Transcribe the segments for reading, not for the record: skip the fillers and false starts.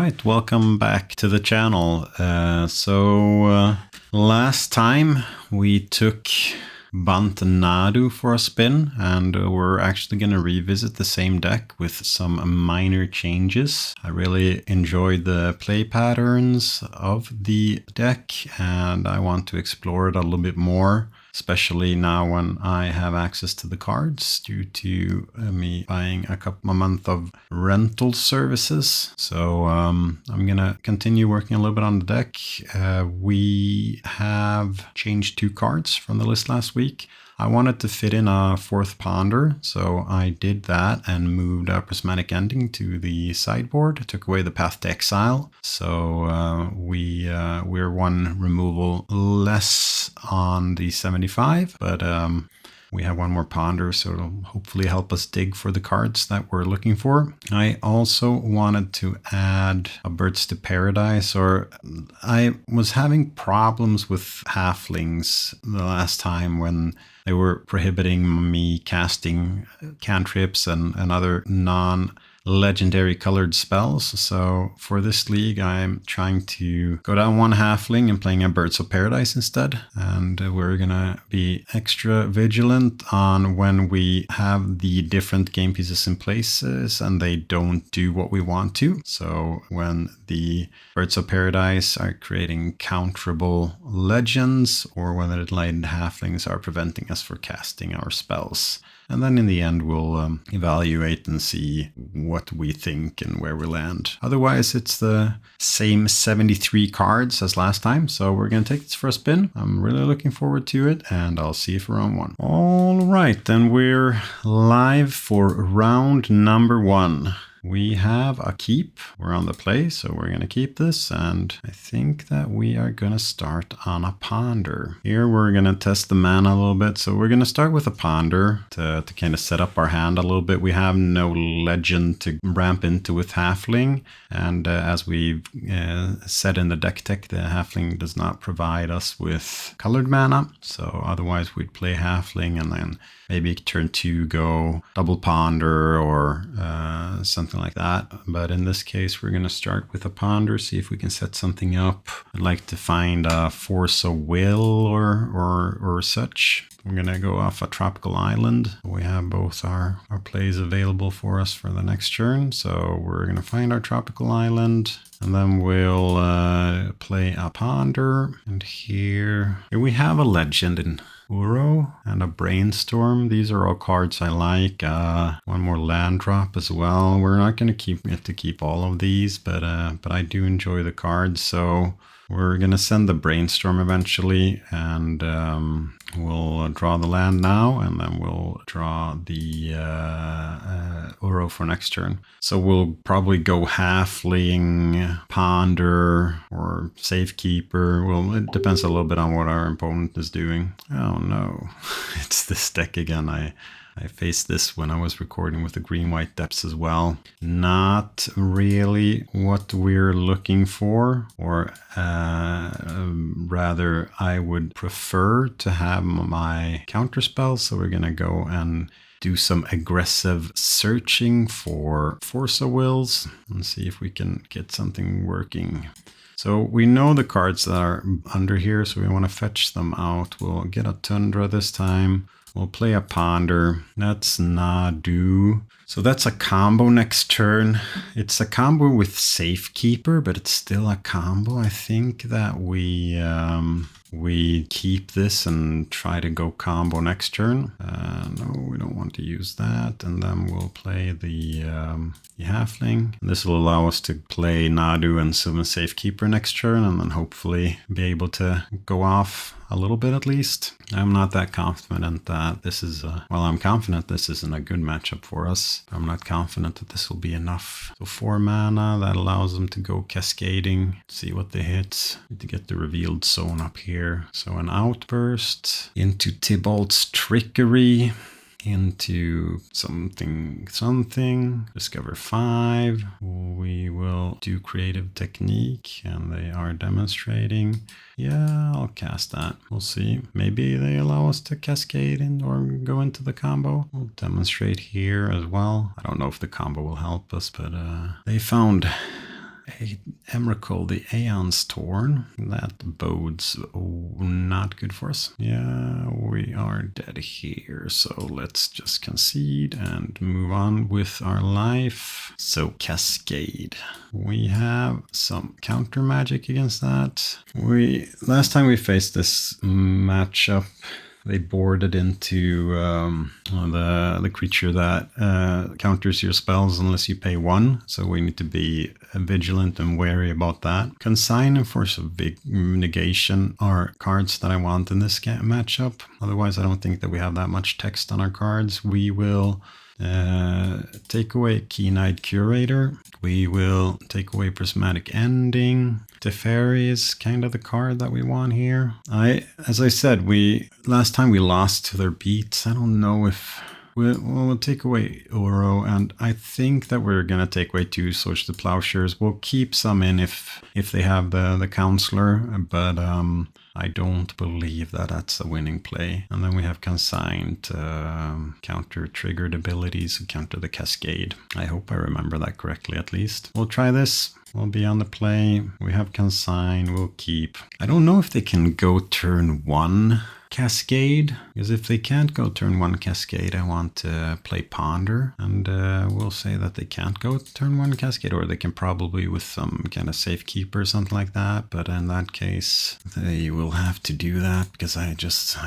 right, welcome back to the channel. Last time we took Bant Nadu for a spin, and we're actually going to revisit the same deck with some minor changes. I really enjoyed the play patterns of the deck, and I want to explore it a little bit more, especially now when I have access to the cards due to me buying a month of rental services. So I'm going to continue working a little bit on the deck. We have changed 2 cards from the list last week. I wanted to fit in a 4th Ponder, so I did that and moved a Prismatic Ending to the sideboard, took away the Path to Exile. So we're 1 removal less on the 75, but we have 1 more Ponder, so it'll hopefully help us dig for the cards that we're looking for. I also wanted to add a Birds to Paradise, or I was having problems with halflings the last time when they were prohibiting me casting cantrips and other non-legendary colored spells. So for this league, I'm trying to go down 1 halfling and playing a Birds of Paradise instead. And we're going to be extra vigilant on when we have the different game pieces in places and they don't do what we want to. So when the Birds of Paradise are creating counterable legends, or when the lighted halflings are preventing us from casting our spells. And then in the end, we'll evaluate and see what we think and where we land. Otherwise, it's the same 73 cards as last time. So we're going to take this for a spin. I'm really looking forward to it, and I'll see you for round 1. All right, then we're live for round number 1. We have a keep. We're on the play, so we're going to keep this. And I think that we are going to start on a Ponder. Here we're going to test the mana a little bit. So we're going to start with a Ponder to kind of set up our hand a little bit. We have no legend to ramp into with Halfling. And as we've said in the Dech Tech, the Halfling does not provide us with colored mana. So otherwise we'd play Halfling and then maybe turn 2 go double Ponder or something like that. But in this case, we're going to start with a Ponder, see if we can set something up. I'd like to find a Force of Will or such. We're going to go off a tropical island. We have both our plays available for us for the next turn. So we're going to find our tropical island. And then we'll play a Ponder. And here we have a legend in Uro and a Brainstorm. These are all cards I like. 1 more land drop as well. We're not going to keep all of these, but I do enjoy the cards. So we're going to send the Brainstorm eventually, and we'll draw the land now, and then we'll draw the Uro for next turn. So we'll probably go Halfling, Ponder, or Safekeeper. Well, it depends a little bit on what our opponent is doing. Oh no, it's this deck again. I faced this when I was recording with the green-white depths as well. Not really what we're looking for, or rather I would prefer to have my counter spells. So we're gonna go and do some aggressive searching for Force of Wills and see if we can get something working. So we know the cards that are under here, so we want to fetch them out. We'll get a Tundra this time. We'll play a Ponder. That's Nadu. So that's a combo next turn. It's a combo with Safekeeper, but it's still a combo. I think that we keep this and try to go combo next turn. No, we don't want to use that. And then we'll play the Halfling. This will allow us to play Nadu and Summon Safekeeper next turn, and then hopefully be able to go off a little bit at least. I'm not that confident that this is I'm confident this isn't a good matchup for us. I'm not confident that this will be enough. So 4 mana, that allows them to go cascading. See what they hit. Need to get the revealed zone up here. So an Outburst into Tybalt's Trickery. Into something, discover 5. We will do Creative Technique, and they are demonstrating. Yeah, I'll cast that. We'll see. Maybe they allow us to cascade in or go into the combo. We'll demonstrate here as well. I don't know if the combo will help us, but they found Emrakul, the Aeon's Torn. That bodes not good for us. Yeah, we are dead here, so let's just concede and move on with our life. So Cascade. We have some counter magic against that. Last time we faced this matchup, they boarded into the creature that counters your spells unless you pay 1. So we need to be vigilant and wary about that. Consign and Force of Big Negation are cards that I want in this matchup. Otherwise, I don't think that we have that much text on our cards. We will take away Keen-Eyed Curator. We will take away Prismatic Ending. Teferi is kind of the card that we want here. As I said, last time we lost to their beats. I don't know if we'll take away Oro, and I think that we're gonna take away 2 Swords to Plowshares. We'll keep some in if they have the Counselor, but I don't believe that that's a winning play. And then we have Consigned to counter triggered abilities, counter the Cascade. I hope I remember that correctly at least. We'll try this. We'll be on the play. We have Consign. We'll keep. I don't know if they can go turn 1 Cascade, because if they can't go turn 1 Cascade, I want to play Ponder, and we'll say that they can't go turn 1 Cascade, or they can probably with some kind of Safekeeper or something like that, but in that case, they will have to do that, because I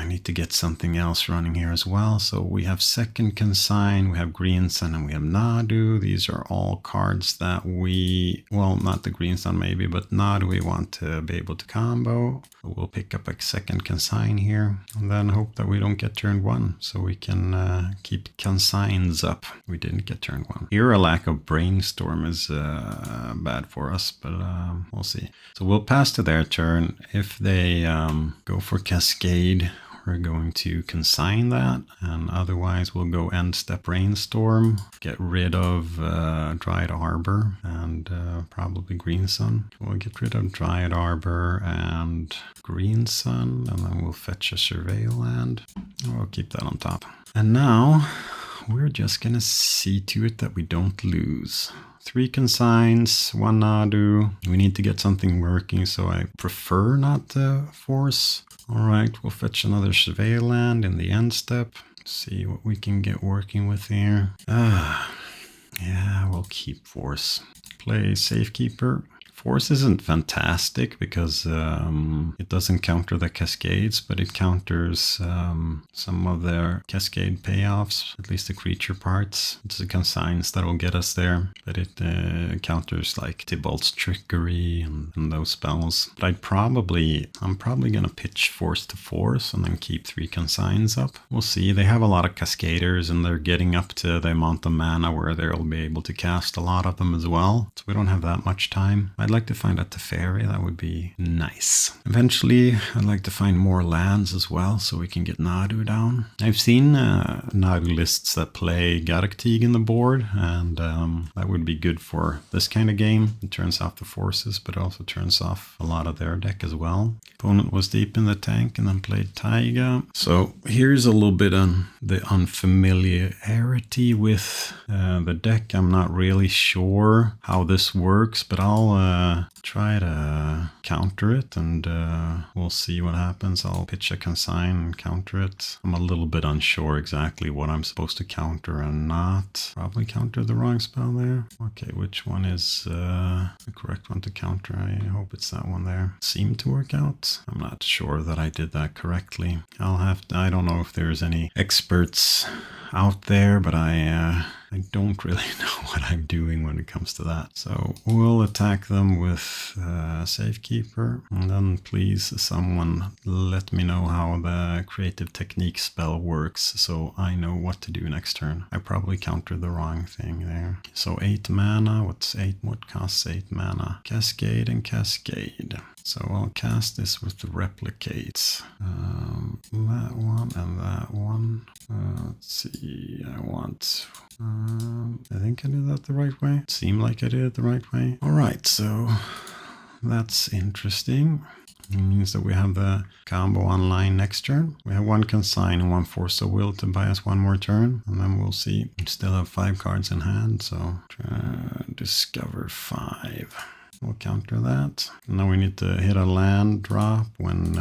need to get something else running here as well. So we have second Consign, we have Greensun, and we have Nadu. These are all cards that well, not the Greensun maybe, but Nadu we want to be able to combo. We'll pick up a second Consign here, and then hope that we don't get turn 1, so we can keep Consigns up. We didn't get turn 1. Here a lack of Brainstorm is bad for us, but we'll see. So we'll pass to their turn. If they go for Cascade, we're going to consign that, and otherwise we'll go end step Brainstorm, get rid of Dryad Arbor and probably Greensun. We'll get rid of Dryad Arbor and Greensun, and then we'll fetch a Surveil land. We'll keep that on top. And now we're just gonna see to it that we don't lose. 3 consigns, 1 Nadu. We need to get something working, so I prefer not to force. Alright, we'll fetch another Surveil land in the end step. See what we can get working with here. Yeah, we'll keep force. Play Safekeeper. Force isn't fantastic because it doesn't counter the Cascades, but it counters some of their Cascade payoffs, at least the creature parts. It's the consigns that will get us there, but it counters like Tybalt's Trickery and those spells. But I'm probably gonna pitch Force to Force and then keep 3 consigns up. We'll see. They have a lot of Cascaders and they're getting up to the amount of mana where they'll be able to cast a lot of them as well. So we don't have that much time. I'd like to find a Teferi, that would be nice. Eventually, I'd like to find more lands as well, so we can get Nadu down. I've seen Nadu lists that play Garagtig in the board, and that would be good for this kind of game. It turns off the forces, but also turns off a lot of their deck as well. Opponent was deep in the tank and then played Taiga. So here's a little bit on the unfamiliarity with the deck. I'm not really sure how this works, but I'll try to counter it, and we'll see what happens. I'll pitch a consign and counter it. I'm a little bit unsure exactly what I'm supposed to counter and not. Probably counter the wrong spell there. Okay, which one is the correct one to counter? I hope it's that one there. Seemed to work out. I'm not sure that I did that correctly. I don't know if there's any experts out there, but I don't really know what I'm doing when it comes to that. So we'll attack them with Safekeeper, and then please someone let me know how the Creative Technique spell works so I know what to do next turn. I probably countered the wrong thing there. So 8 mana, what costs 8 mana? Cascade and Cascade. So I'll cast this with the Replicates. That one and that one. Let's see, I think I did that the right way. It seemed like I did it the right way. Alright, so that's interesting. It means that we have the combo online next turn. We have 1 consign and 1 force of will to buy us 1 more turn, and then we'll see. We still have 5 cards in hand, so discover 5. We'll counter that. Now we need to hit a land drop when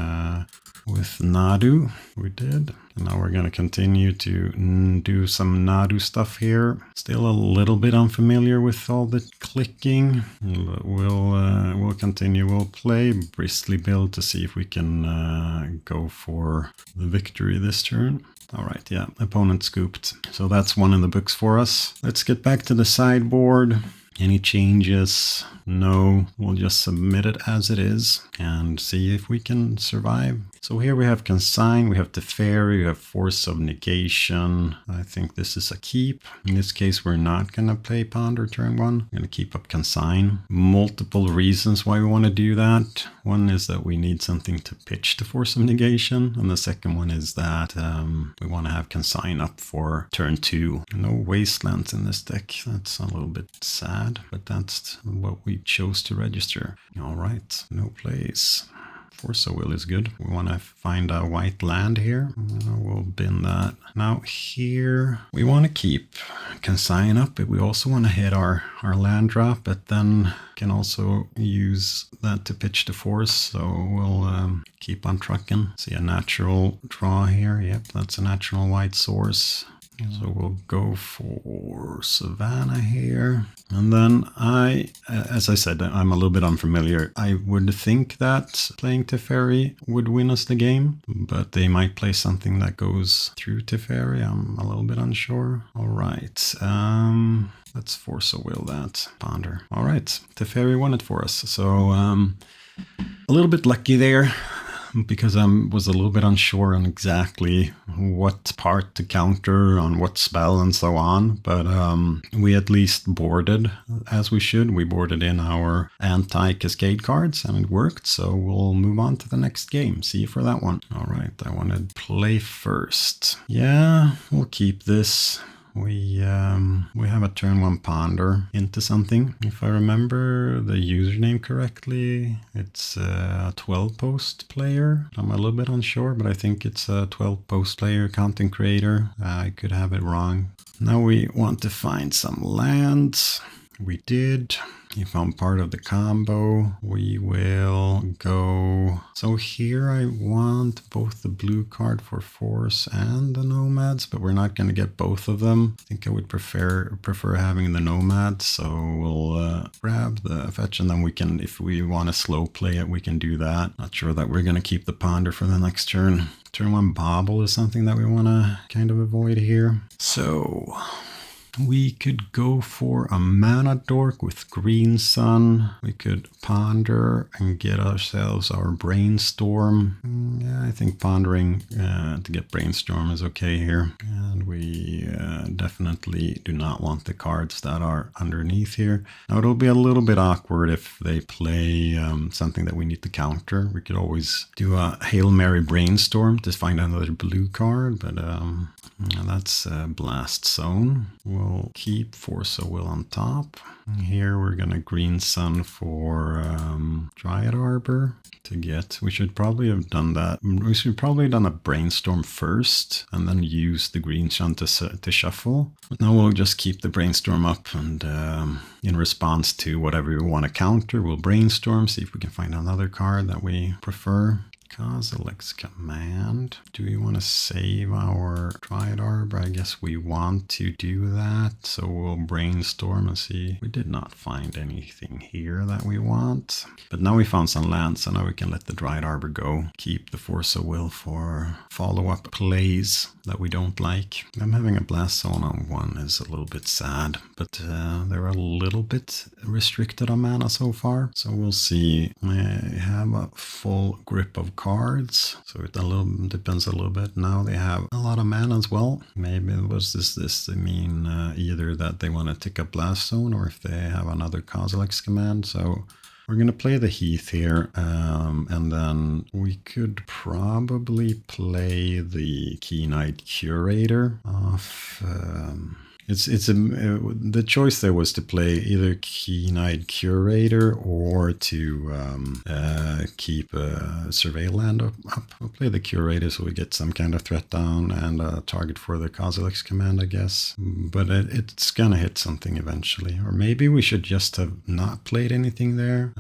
with Nadu. We did. And now we're going to continue to do some Nadu stuff here. Still a little bit unfamiliar with all the clicking. We'll continue. We'll play Bristly build to see if we can go for the victory this turn. All right, yeah, opponent scooped. So that's one in the books for us. Let's get back to the sideboard. Any changes? No, we'll just submit it as it is and see if we can survive. So here we have Consign, we have Teferi, we have Force of Negation. I think this is a keep. In this case, we're not going to play Ponder turn 1. We're going to keep up Consign. Multiple reasons why we want to do that. One is that we need something to pitch to Force of Negation. And the second one is that we want to have Consign up for turn 2. No Wastelands in this deck. That's a little bit sad, but that's what we chose to register. All right, no plays. Force of Will is good. We want to find a white land here. We'll bin that. Now here, we want to keep Consign up, but we also want to hit our land drop, but then can also use that to pitch the Force. So we'll keep on trucking. See a natural draw here. Yep, that's a natural white source. So we'll go for Savannah here. And then as I said, I'm a little bit unfamiliar. I would think that playing Teferi would win us the game, but they might play something that goes through Teferi. I'm a little bit unsure. All right. Let's Force a Will that. Ponder. All right. Teferi won it for us. So a little bit lucky there, because I was a little bit unsure on exactly what part to counter on what spell and so on. But we at least boarded as we should. We boarded in our anti-Cascade cards and it worked. So we'll move on to the next game. See you for that one. All right, I want to play first. Yeah, we'll keep this. We have a turn 1 Ponder into something. If I remember the username correctly, it's a 12 post player. I'm a little bit unsure, but I think it's a 12 post player content creator. I could have it wrong. Now we want to find some lands. We did. You found part of the combo. We will go. So here I want both the blue card for Force and the Nomads, but we're not going to get both of them. I think I would prefer having the Nomads. So we'll grab the fetch, and then we can, if we want to slow play it, we can do that. Not sure that we're going to keep the Ponder for the next turn. Turn 1 Bobble is something that we want to kind of avoid here. So we could go for a Mana Dork with Green Sun. We could Ponder and get ourselves our Brainstorm. Yeah, I think pondering to get Brainstorm is okay here. And we definitely do not want the cards that are underneath here. Now it'll be a little bit awkward if they play something that we need to counter. We could always do a Hail Mary Brainstorm to find another blue card, but that's Blast Zone. We'll keep Force of Will on top. Here we're gonna Green Sun for Dryad Arbor to get. We should probably have done that. We should probably have done a Brainstorm first and then use the Green Sun to shuffle. But now we'll just keep the Brainstorm up, and in response to whatever we want to counter, we'll Brainstorm, see if we can find another card that we prefer. GWx Command. Do we want to save our Dryad Arbor? I guess we want to do that. So we'll Brainstorm and see. We did not find anything here that we want. But now we found some land, so now we can let the Dryad Arbor go. Keep the Force of Will for follow-up plays that we don't like. I'm having a Blast Zone on 1 is a little bit sad, but they're a little bit restricted on mana so far. So we'll see. I have a full grip of cards, so it depends a little bit. Now they have a lot of mana as well. Maybe it was this I mean either that they want to tick up Blast Zone, or if they have another GWx Command. So we're going to play the Heath here, and then we could probably play the Key Knight Curator off the choice there was to play either Keen-Eyed Curator or to keep Surveil Land up. We'll play the Curator so we get some kind of threat down and a target for the GWx command, I guess. But it's gonna hit something eventually. Or maybe we should just have not played anything there.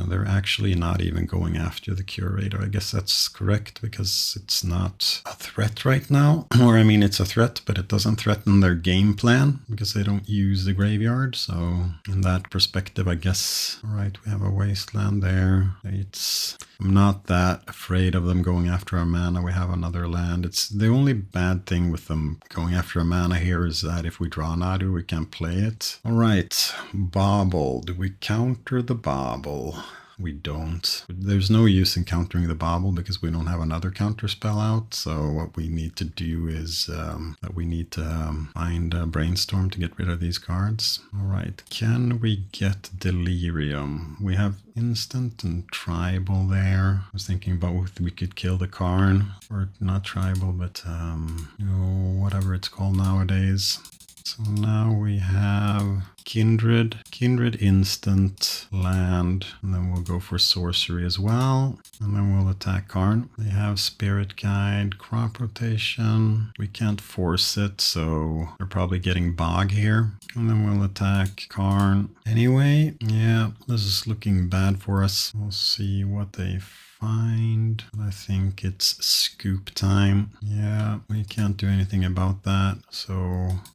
They're actually not even going after the Curator. I guess that's correct because it's not a threat right now. Or I mean, it's a threat, but it doesn't threaten their game plan because they don't use the graveyard. So in that perspective, I guess, all right, we have a wasteland there. I'm not that afraid of them going after a mana. We have another land. It's the only bad thing with them going after a mana here is that if we draw Nadu, we can't play it. All right, Bauble. Do we counter the Bauble? We don't. There's no use in countering the Bauble because we don't have another counter spell out. So what we need to do is that we need to find a Brainstorm to get rid of these cards. All right. Can we get Delirium? We have instant and tribal there. I was thinking about if we could kill the Karn, or not tribal, but whatever it's called nowadays. So now we have Kindred instant land, and then we'll go for sorcery as well, and then we'll attack Karn. They have Spirit Guide, Crop Rotation. We can't force it, so they're probably getting Bog here. And then we'll attack Karn. Anyway, yeah, this is looking bad for us. We'll see what they find. I think it's scoop time. Yeah, we can't do anything about that. So,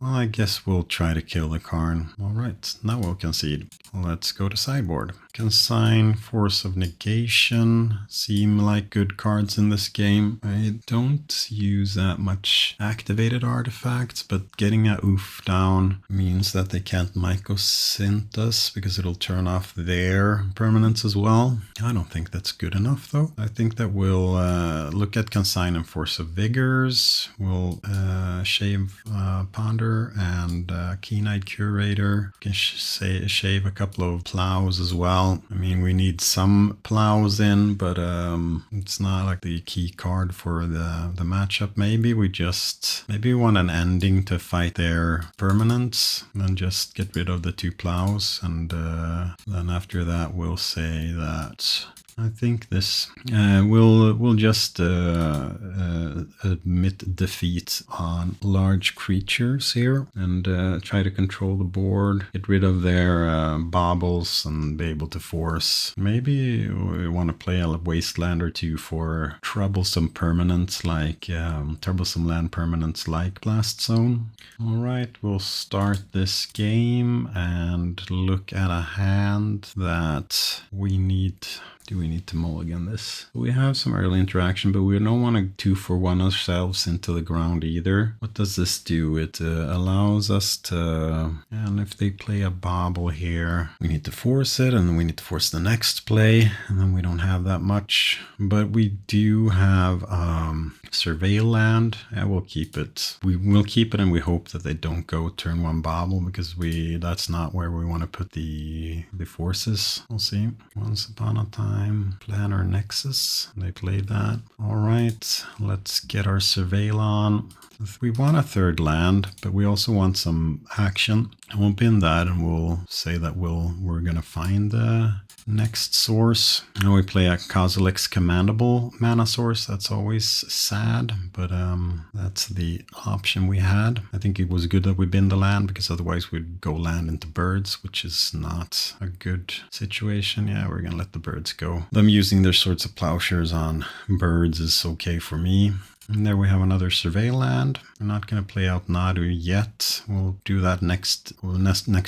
well, I guess we'll try to kill the Karn. All right, now we'll concede. Let's go to sideboard. Consign, Force of Negation seem like good cards in this game. I don't use that much activated artifacts, but getting a oof down means that they can't Mycosynth us because it'll turn off their permanents as well. I don't think that's good enough though. I think that we'll look at Consign and Force of Vigors. We'll shave Ponder and Keen-Eyed Curator. We can shave a couple of plows as well. I mean, we need some plows in, but it's not like the key card for the matchup. Maybe we want an ending to fight their permanents and then just get rid of the 2 plows, and then after that we'll say that I think this we'll just admit defeat on large creatures here and try to control the board, get rid of their baubles and be able to force. Maybe we want to play a wasteland or 2 for troublesome permanents like troublesome land permanents like Blast Zone. All right, we'll start this game and look at a hand that we need. Do we need to mulligan this? We have some early interaction, but we don't want to 2-for-1 ourselves into the ground either. What does this do? It allows us to, and if they play a bauble here, we need to force it, and then we need to force the next play, and then we don't have that much. But we do have Surveil Land. Yeah, we'll keep it. We will keep it, and we hope that they don't go turn 1 bauble because that's not where we want to put the forces. We'll see. Once upon a time. Planar Nexus, they played that. All right, let's get our Surveil on. We want a 3rd land, but we also want some action. And we'll bin that, and we'll say that we're gonna find the next source. And we play a GWx commandable mana source. That's always sad, but that's the option we had. I think it was good that we bin the land because otherwise we'd go land into birds, which is not a good situation. Yeah, we're gonna let the birds go. Them using their Swords of Plowshares on birds is okay for me. And there we have another Surveil Land. We're not going to play out Nadu yet. We'll do that next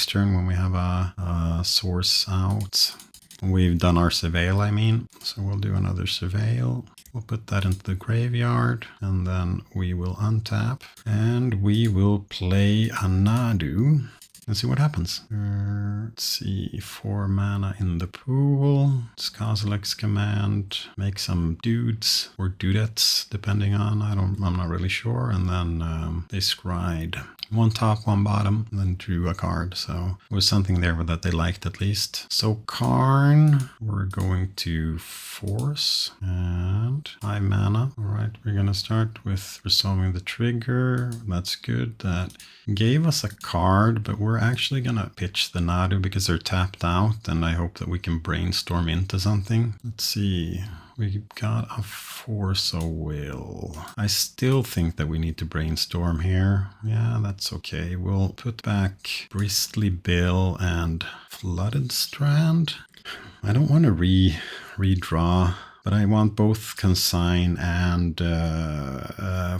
turn when we have a source out. We've done our Surveil, I mean. So we'll do another Surveil. We'll put that into the graveyard, and then we will untap. And we will play a Nadu. Let's see what happens. Let's see, 4 mana in the pool. It's GWx command. Make some dudes or dudettes, depending on, I'm not really sure. And then they scried 1 top, 1 bottom, and then drew a card. So it was something there that they liked at least. So Karn, we're going to force, and Strand, 5 mana. Alright, we're gonna start with resolving the trigger. That's good. That gave us a card, but we're actually gonna pitch the Nadu because they're tapped out, and I hope that we can brainstorm into something. Let's see. We got a Force of Will. I still think that we need to brainstorm here. Yeah, that's okay. We'll put back Bristly Bill and Flooded Strand. I don't want to redraw, but I want both Consign and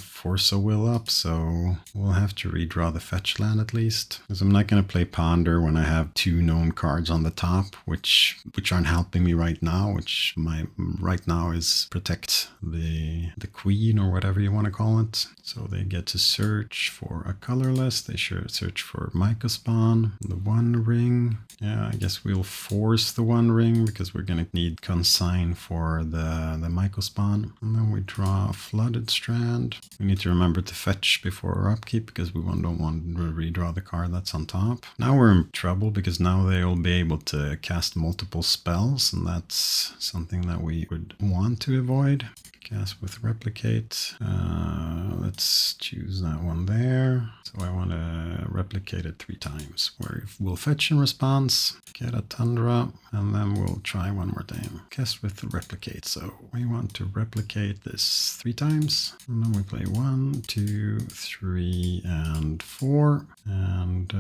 Force of Will up, so we'll have to redraw the fetch land at least. Because I'm not going to play Ponder when I have 2 known cards on the top, which aren't helping me right now, which my right now is protect the queen or whatever you want to call it. So they get to search for a colorless, they search for Mycospawn, the One Ring. Yeah, I guess we'll force the One Ring because we're going to need Consign for the Mycospawn. And then we draw a Flooded Strand. We need to remember to fetch before our upkeep because we don't want to redraw the card that's on top. Now we're in trouble because now they'll be able to cast multiple spells, and that's something that we would want to avoid. Cast with Replicate. Let's choose that one there. So I want to replicate it 3 times. Where we'll fetch in response, get a Tundra, and then we'll try one more time. Cast with Replicate. So we want to replicate this 3 times. And then we play 1, 2, 3, and 4. And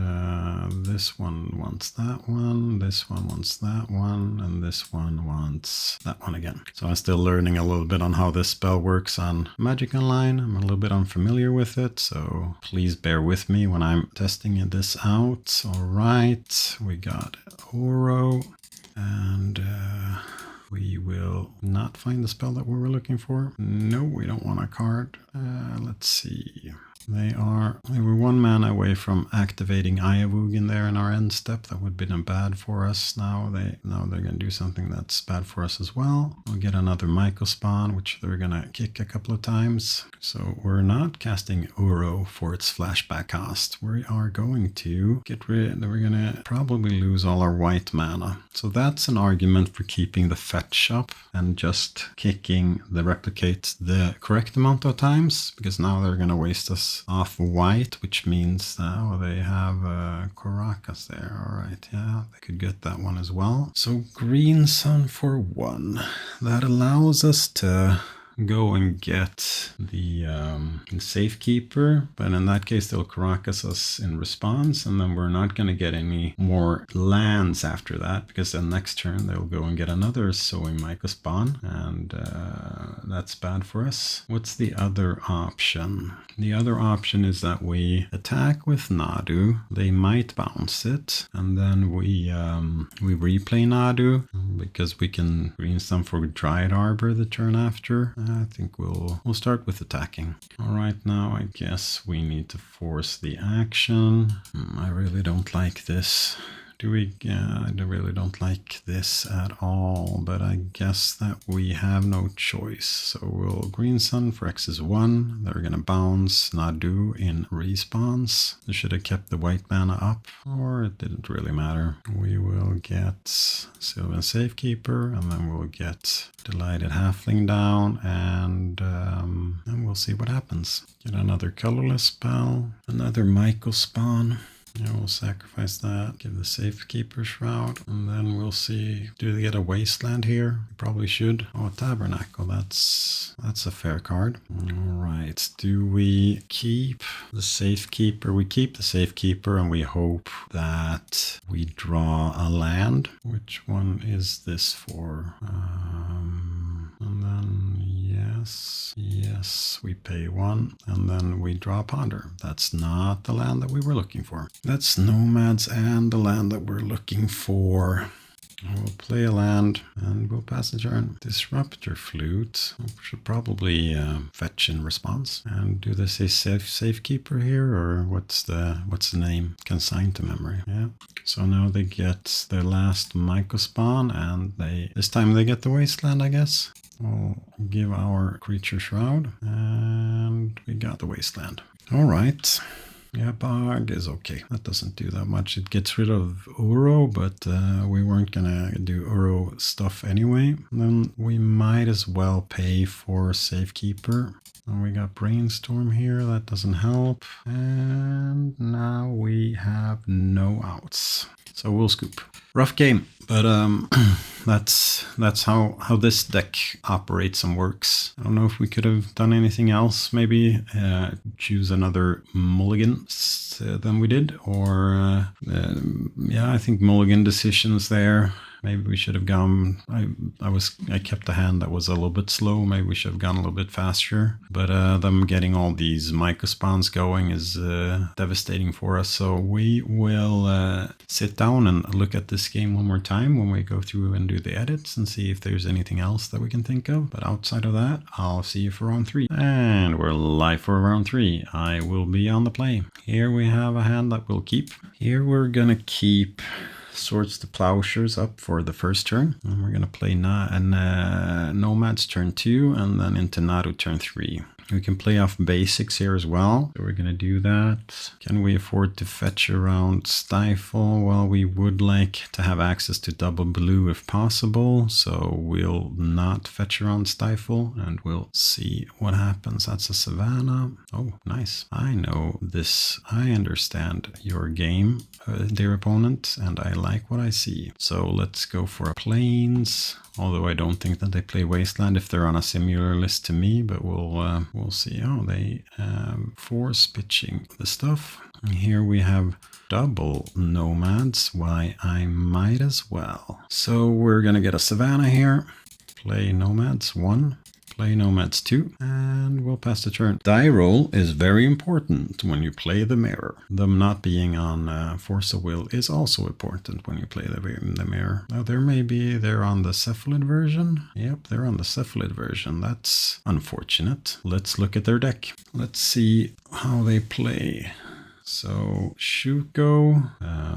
this one wants that one, this one wants that one, and this one wants that one again. So I'm still learning a little bit on how this spell works on Magic Online. I'm a little bit unfamiliar with it, so please bear with me when I'm testing this out. All right, we got Oro, and we will not find the spell that we were looking for. No, we don't want a card. Let's see. They were 1 mana away from activating Ayavug in there in our end step. That would have been bad for us. Now they're going to do something that's bad for us as well. We'll get another Mycospawn, which they're going to kick a couple of times. So we're not casting Uro for its flashback cost. We are going to we're going to probably lose all our white mana. So that's an argument for keeping the fetch up and just kicking the Replicate the correct amount of times, because now they're going to waste us off white, which means they have Caracas there. All right, yeah, they could get that one as well. So Green Sun for 1. That allows us to go and get the Safekeeper, but in that case they'll Caracas us in response, and then we're not going to get any more lands after that, because then next turn they'll go and get another Sowing Mycospawn, and that's bad for us. What's the other option? The other option is that we attack with Nadu, they might bounce it, and then we replay Nadu, because we can green some for Dryad Arbor the turn after. I think we'll start with attacking. All right, now I guess we need to force the action. I really don't like this. I really don't like this at all, but I guess that we have no choice. So we'll Green Sun for X is 1. They're gonna bounce Nadu in response. They should have kept the white mana up, or it didn't really matter. We will get Sylvan Safekeeper, and then we'll get Delighted Halfling down, and we'll see what happens. Get another colorless spell, another Mycospawn. Yeah, we'll sacrifice that, give the Safekeeper Shroud, and then we'll see. Do they get a Wasteland here? Probably should. Oh, Tabernacle, that's a fair card. All right, do we keep the Safekeeper? We keep the Safekeeper, and we hope that we draw a land. Which one is this for? And then yes, we pay 1, and then we draw Ponder. That's not the land that we were looking for. That's Nomads and the land that we're looking for. We'll play a land and we'll pass the turn. Disruptor Flute. We should probably fetch in response. And do they say Safekeeper here, or what's the name? Consign to memory. Yeah. So now they get their last Mycospawn, and this time they get the Wasteland, I guess. We'll give our Creature Shroud, and we got the Wasteland. All right. Yeah, Bog is okay. That doesn't do that much. It gets rid of Uro, but we weren't gonna do Uro stuff anyway. Then we might as well pay for Safekeeper. And we got Brainstorm here. That doesn't help. And now we have no outs. So we'll scoop. Rough game, but that's how this deck operates and works. I don't know if we could have done anything else. Maybe choose another mulligan than we did, or yeah, I think mulligan decisions there. Maybe we should have gone. I kept a hand that was a little bit slow. Maybe we should have gone a little bit faster. But them getting all these microspawns going is devastating for us. So we will sit down and look at this game one more time when we go through and do the edits and see if there's anything else that we can think of. But outside of that, I'll see you for round 3. And we're live for round 3. I will be on the play. Here we have a hand that we'll keep. Here we're gonna keep Swords to Plowshares up for the first turn. And we're going to play Nomads turn 2 and then into Nadu turn 3. We can play off basics here as well. So we're going to do that. Can we afford to fetch around Stifle? Well, we would like to have access to double blue if possible. So we'll not fetch around Stifle and we'll see what happens. That's a Savannah. Oh, nice. I know this. I understand your game, dear opponent, and I like what I see. So let's go for a Plains. Although I don't think that they play Wasteland if they're on a similar list to me, but we'll see. Oh, they force pitching the stuff. And here we have double Nomads. Why, I might as well. So we're gonna get a Savannah here. Play Nomads 1. Play Nomads 2, and we'll pass the turn. Die roll is very important when you play the mirror. Them not being on Force of Will is also important when you play the mirror. Now they're on the Cephalid version. Yep, they're on the Cephalid version. That's unfortunate. Let's look at their deck. Let's see how they play. So Shuko,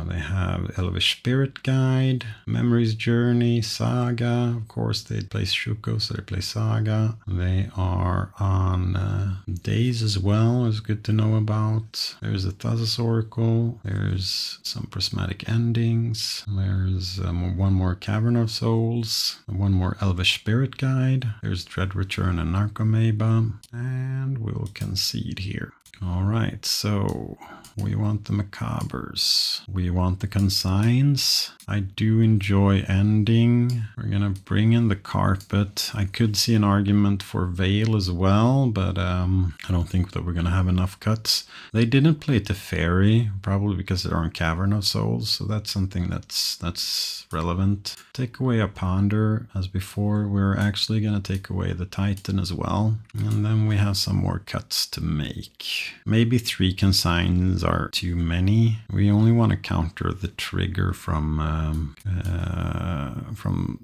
they have Elvish Spirit Guide, Memory's Journey, Saga. Of course, they play Shuko, so they play Saga. They are on Days as well, is good to know about. There's a Thassa's Oracle. There's some Prismatic Endings. There's one more Cavern of Souls, one more Elvish Spirit Guide. There's Dread Return and Narcomeba. And we'll concede here. All right, so we want the Macabres. We want the Consigns. I do enjoy ending. We're gonna bring in the Carpet. I could see an argument for Veil as well, but I don't think that we're gonna have enough cuts. They didn't play Teferi, probably because they're on Cavern of Souls, so that's something that's relevant. Take away a Ponder as before. We're actually gonna take away the Titan as well, and then we have some more cuts to make. Maybe 3 Consigns are too many. We only want to counter the trigger from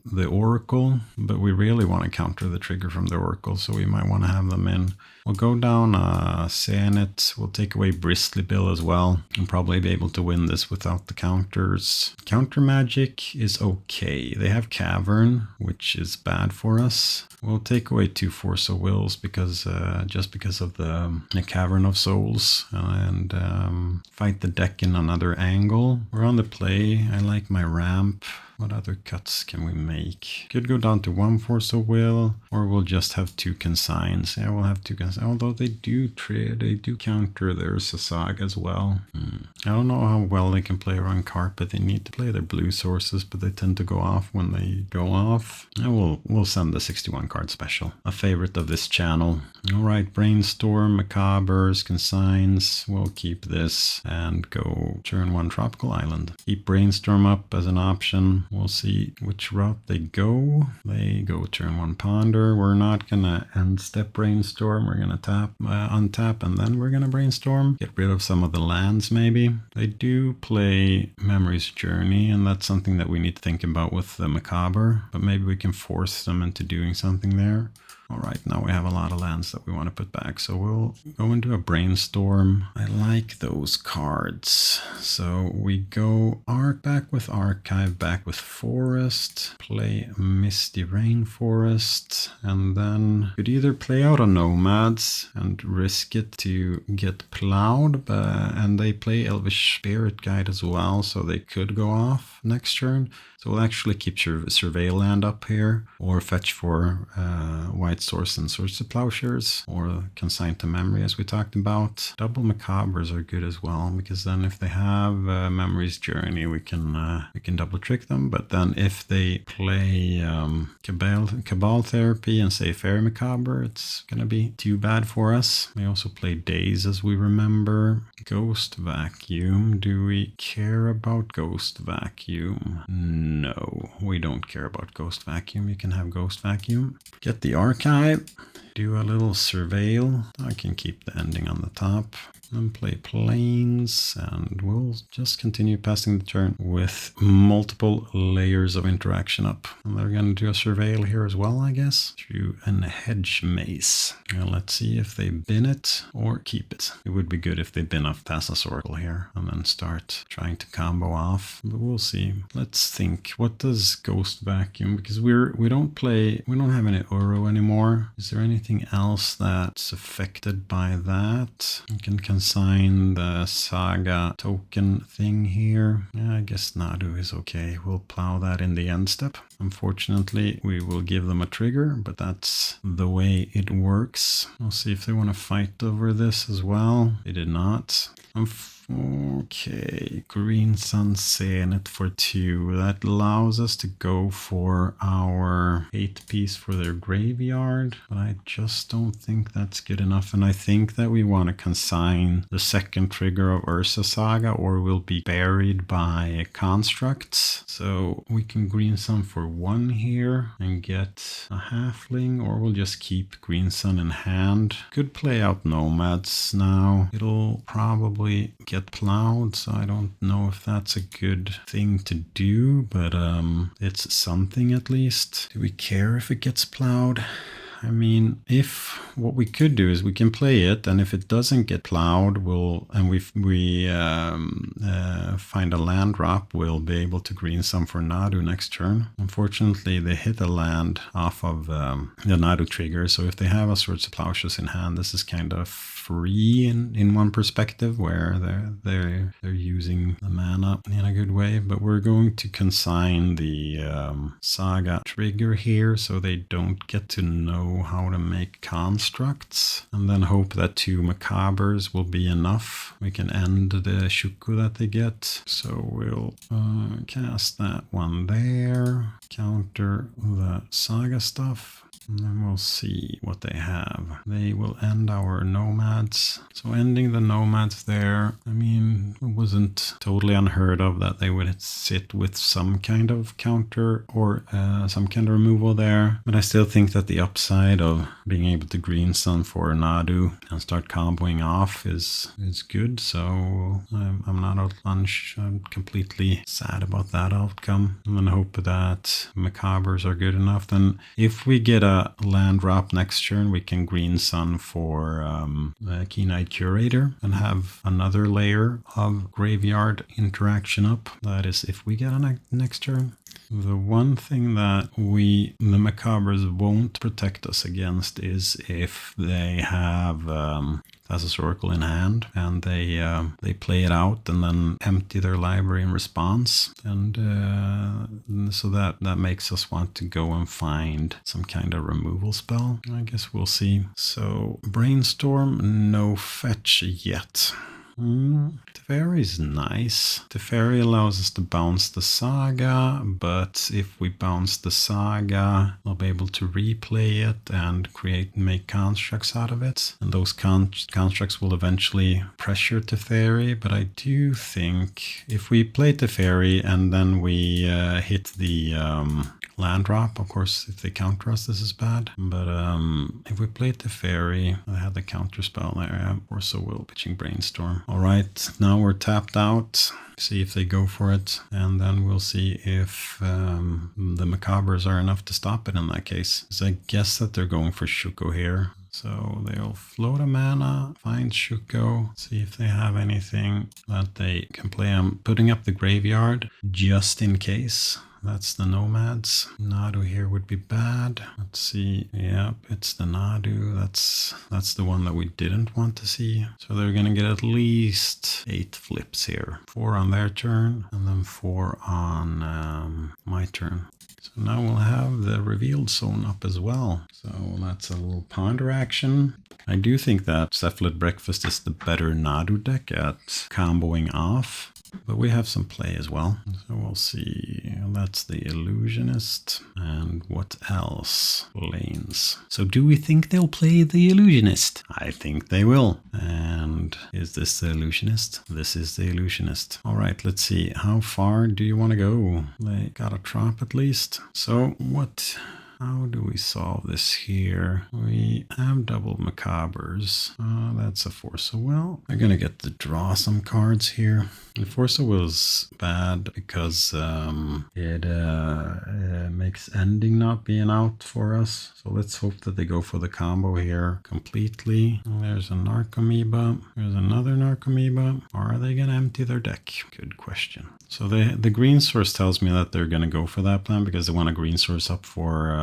the Oracle, but we really want to counter the trigger from the Oracle, so we might want to have them in. We'll go down Seanet. We'll take away Bristly Bill as well and probably be able to win this without the counters. Counter magic is okay. They have Cavern, which is bad for us. We'll take away 2 Force of Wills because just because of the Cavern of Souls and fight the deck in another angle. We're on the play. I like my ramp. What other cuts can we make? Could go down to 1 Force of Will, or we'll just have 2 Consigns. Yeah, we'll have 2 Consigns. Although they do counter their Sasaga as well. I don't know how well they can play around Carpet. They need to play their blue sources, but they tend to go off when they go off. And we'll send the 61 card special. A favorite of this channel. All right, Brainstorm, Macabres, Consigns. We'll keep this and go turn 1 Tropical Island. Keep Brainstorm up as an option. We'll see which route they go. They go turn 1 Ponder. We're not gonna end step Brainstorm. We're gonna untap, and then we're gonna Brainstorm. Get rid of some of the lands maybe. They do play Memory's Journey, and that's something that we need to think about with the Macabre. But maybe we can force them into doing something there. All right, now we have a lot of lands that we want to put back. So we'll go into a brainstorm. I like those cards. So we go back with Archive, back with Forest, play Misty Rainforest, and then could either play out a Nomads and risk it to get plowed, and they play Elvish Spirit Guide as well, so they could go off next turn. So we'll actually keep your Surveil land up here, or fetch for White Source and Swords to Plowshares, or Consign to Memory as we talked about. Double Macabres are good as well, because then if they have Memory's Journey, we can double trick them. But then if they play Cabal Therapy and say Fairy Macabre, it's gonna be too bad for us. They also play Daze, as we remember. Ghost Vacuum. Do we care about Ghost Vacuum? No, we don't care about Ghost Vacuum. You can have Ghost Vacuum. Get the Archive. Do a little Surveil. I can keep the ending on the top. And play Plains, and we'll just continue passing the turn with multiple layers of interaction up. And they're going to do a Surveil here as well, I guess, through an Hedge Maze. And let's see if they bin it or keep it. It would be good if they bin off Thassa's Oracle here and then start trying to combo off, but we'll see. Let's think. What does Ghost Vacuum? Because we don't have any Uro anymore. Is there anything else that's affected by that? You can consign the Saga token thing here. Yeah, I guess Nadu is okay. We'll plow that in the end step. Unfortunately, we will give them a trigger, but that's the way it works. We'll see if they want to fight over this as well. They did not. Okay, Green Sun Zenith for 2. That allows us to go for our 8-piece for their graveyard, but I just don't think that's good enough. And I think that we want to consign the second trigger of Ursa Saga, or we'll be buried by constructs. So we can Green Sun for 1 here and get a halfling, or we'll just keep Green Sun in hand. Could play out Nomads now. It'll probably get plowed, so I don't know if that's a good thing to do, but it's something at least. Do we care if it gets plowed? I mean, if what we could do is we can play it, and if it doesn't get plowed, we find a land drop, we'll be able to green some for Nadu next turn. Unfortunately, they hit a land off of the Nadu trigger, so if they have a Swords of Plowshares in hand, this is kind of free in one perspective, where they're using the mana in a good way. But we're going to consign the Saga trigger here, so they don't get to know how to make constructs, and then hope that 2 Macabres will be enough. We can end the Shuku that they get, so we'll cast that one there, counter the Saga stuff. And then we'll see what they have. They will end our Nomads. So ending the Nomads there, I mean, it wasn't totally unheard of that they would sit with some kind of counter or some kind of removal there. But I still think that the upside of being able to green sun for Nadu and start comboing off is good. So I'm not a lunch. I'm completely sad about that outcome. I'm gonna hope that Macabres are good enough. Then if we get a land drop next turn, we can green sun for Keen-Eyed Curator and have another layer of graveyard interaction up. That is if we get a next turn. The one thing that the Macabres won't protect us against is if they have Thassa's Oracle in hand and they play it out and then empty their library in response, and so that makes us want to go and find some kind of removal spell. I guess we'll see. So Brainstorm, no fetch yet. Teferi is nice. Teferi allows us to bounce the Saga, but if we bounce the Saga, we'll be able to replay it and make constructs out of it. And those constructs will eventually pressure Teferi, but I do think if we play Teferi and then we hit the land drop. Of course, if they counter us, this is bad. But if we play Teferi, I had the counter spell there. Force of Will, pitching Brainstorm. All right, now we're tapped out. See if they go for it, and then we'll see if the Macabres are enough to stop it in that case. So I guess that they're going for Shuko here. So they'll float a mana, find Shuko, see if they have anything that they can play. I'm putting up the graveyard just in case. That's the Nomads. Nadu here would be bad. Let's see. Yep, it's the Nadu. That's the one that we didn't want to see. So they're going to get at least 8 flips here. 4 on their turn, and then 4 on my turn. So now we'll have the revealed zone up as well. So that's a little ponder action. I do think that Cephalid Breakfast is the better Nadu deck at comboing off. But we have some play as well. So we'll see. That's the Illusionist. And what else? Lanes. So do we think they'll play the Illusionist? I think they will. And is this the Illusionist? This is the Illusionist. All right, let's see. How far do you want to go? They got a drop at least. So how do we solve this here? We have double Macabres. That's a Force of Will. They're going to get to draw some cards here. The Force of Will is bad because it makes ending not being out for us. So let's hope that they go for the combo here completely. There's a Narcomoeba. There's another Narcomoeba. Or are they going to empty their deck? Good question. So the green source tells me that they're going to go for that plan because they want a green source up for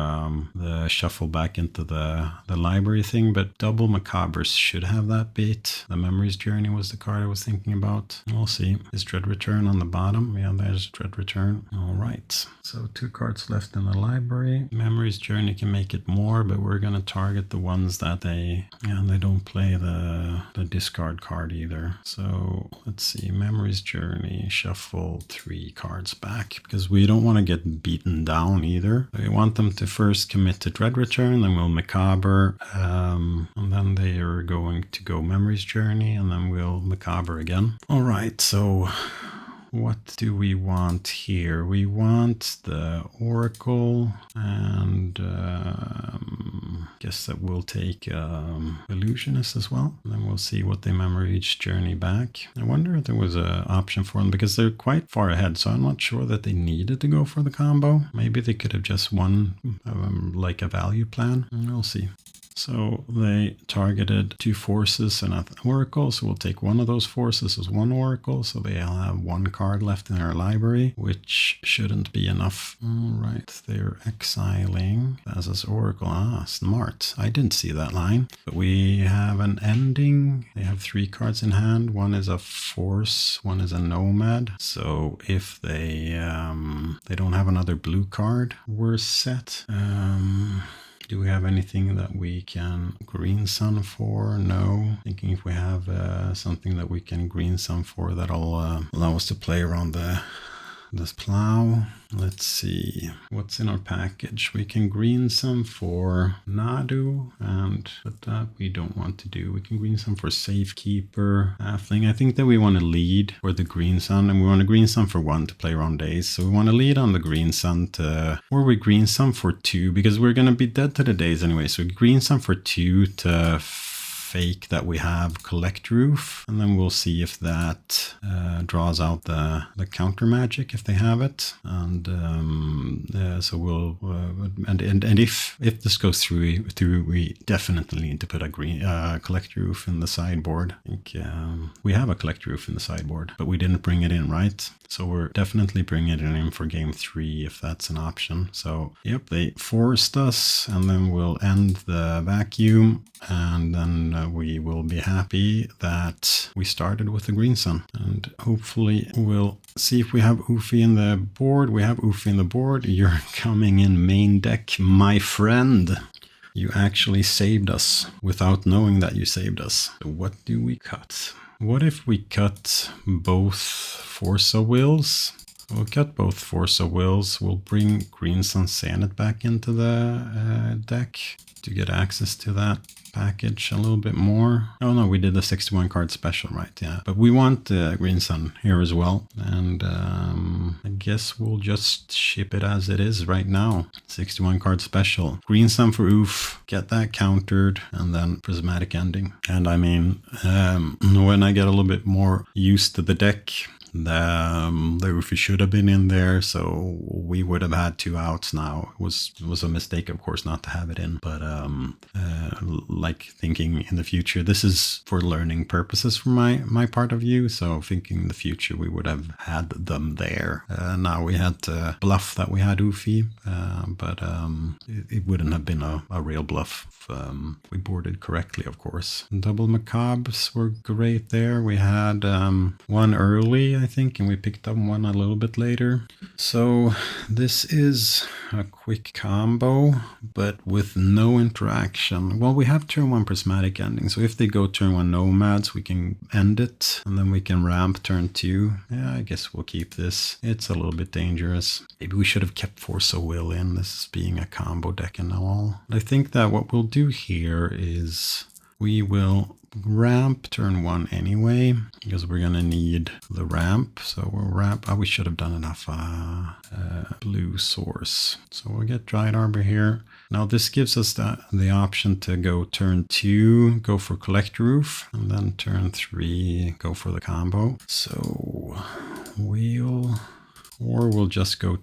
the shuffle back into the library thing. But double Macabres should have that beat. The Memories Journey was the card I was thinking about. We'll see. Is Dread Return on the bottom? Yeah, there's Dread Return. All right. So 2 cards left in the library. Memories Journey can make it more, but we're going to target the ones that they don't play the discard card either. So let's see. Memories Journey, shuffle 3 cards back because we don't want to get beaten down either. We want them to first commit to Dread Return, then we'll Macabre, and then they are going to go Memories Journey, and then we'll Macabre again. All right, so what do we want here? We want the Oracle, and guess that we'll take Illusionist as well. And then we'll see what they Memories Journey back. I wonder if there was an option for them because they're quite far ahead, so I'm not sure that they needed to go for the combo. Maybe they could have just won like a value plan. We'll see. So they targeted 2 forces and an oracle, so we'll take one of those forces as 1 oracle, so they'll have 1 card left in our library, which shouldn't be enough. All right, they're exiling as this oracle. Ah, smart. I didn't see that line. But we have an ending. They have 3 cards in hand. 1 is a force, 1 is a nomad. So if they don't have another blue card, we're set. Do we have anything that we can green sun for? No. Thinking if we have something that we can green sun for, that'll allow us to play around this plow. Let's see what's in our package. We can green some for Nadu, but that we don't want to do. We can green some for Safekeeper, Halfling. I think that we want to lead for the green sun, and we want to green some for 1 to play around days. So we want to lead on the green sun or we green some for 2 because we're going to be dead to the days anyway. So we green some for 2 to fake that we have Collect Roof, and then we'll see if that draws out the counter magic if they have it, and so we'll and if this goes through, we definitely need to put a green Collect Roof in the sideboard. I think we have a Collect Roof in the sideboard, but we didn't bring it in, right? So we're definitely bringing it in for game 3 if that's an option. So yep, they forced us, and then we'll end the vacuum, and then we will be happy that we started with the green sun, and hopefully we'll see if we have Ufi in the board. We have Ufi in the board. You're coming in main deck, my friend. You actually saved us without knowing that you saved us. So what do we cut? What if we cut both Force of Wills? We'll cut both Force of Wills. We'll bring Green Sun Sanet back into the deck to get access to that package a little bit more. Oh no, we did the 61 card special, right? Yeah, but we want Green Sun here as well. And I guess we'll just ship it as it is right now. 61 card special. Green Sun for oof, get that countered, and then Prismatic Ending. And I mean, when I get a little bit more used to the deck, the Ufi should have been in there, so we would have had 2 outs now. It was a mistake, of course, not to have it in, but like thinking in the future, this is for learning purposes from my part of view, so thinking in the future we would have had them there. Now we had to bluff that we had Ufi, but it wouldn't have been a real bluff if we boarded correctly, of course. Double Macabres were great there. We had one early, I think, and we picked up one a little bit later. So this is a quick combo, but with no interaction. Well, we have turn 1 Prismatic Ending, so if they go turn 1 Nomads, we can end it, and then we can ramp turn 2. Yeah, I guess we'll keep this. It's a little bit dangerous. Maybe we should have kept Force of Will in, this is being a combo deck and all. I think that what we'll do here is we will ramp turn 1 anyway, because we're gonna need the ramp. So we'll ramp. Oh, we should have done enough blue source. So we'll get Dryad Arbor here. Now this gives us the option to go turn 2, go for Collect Roof, and then turn 3, go for the combo. So we'll just go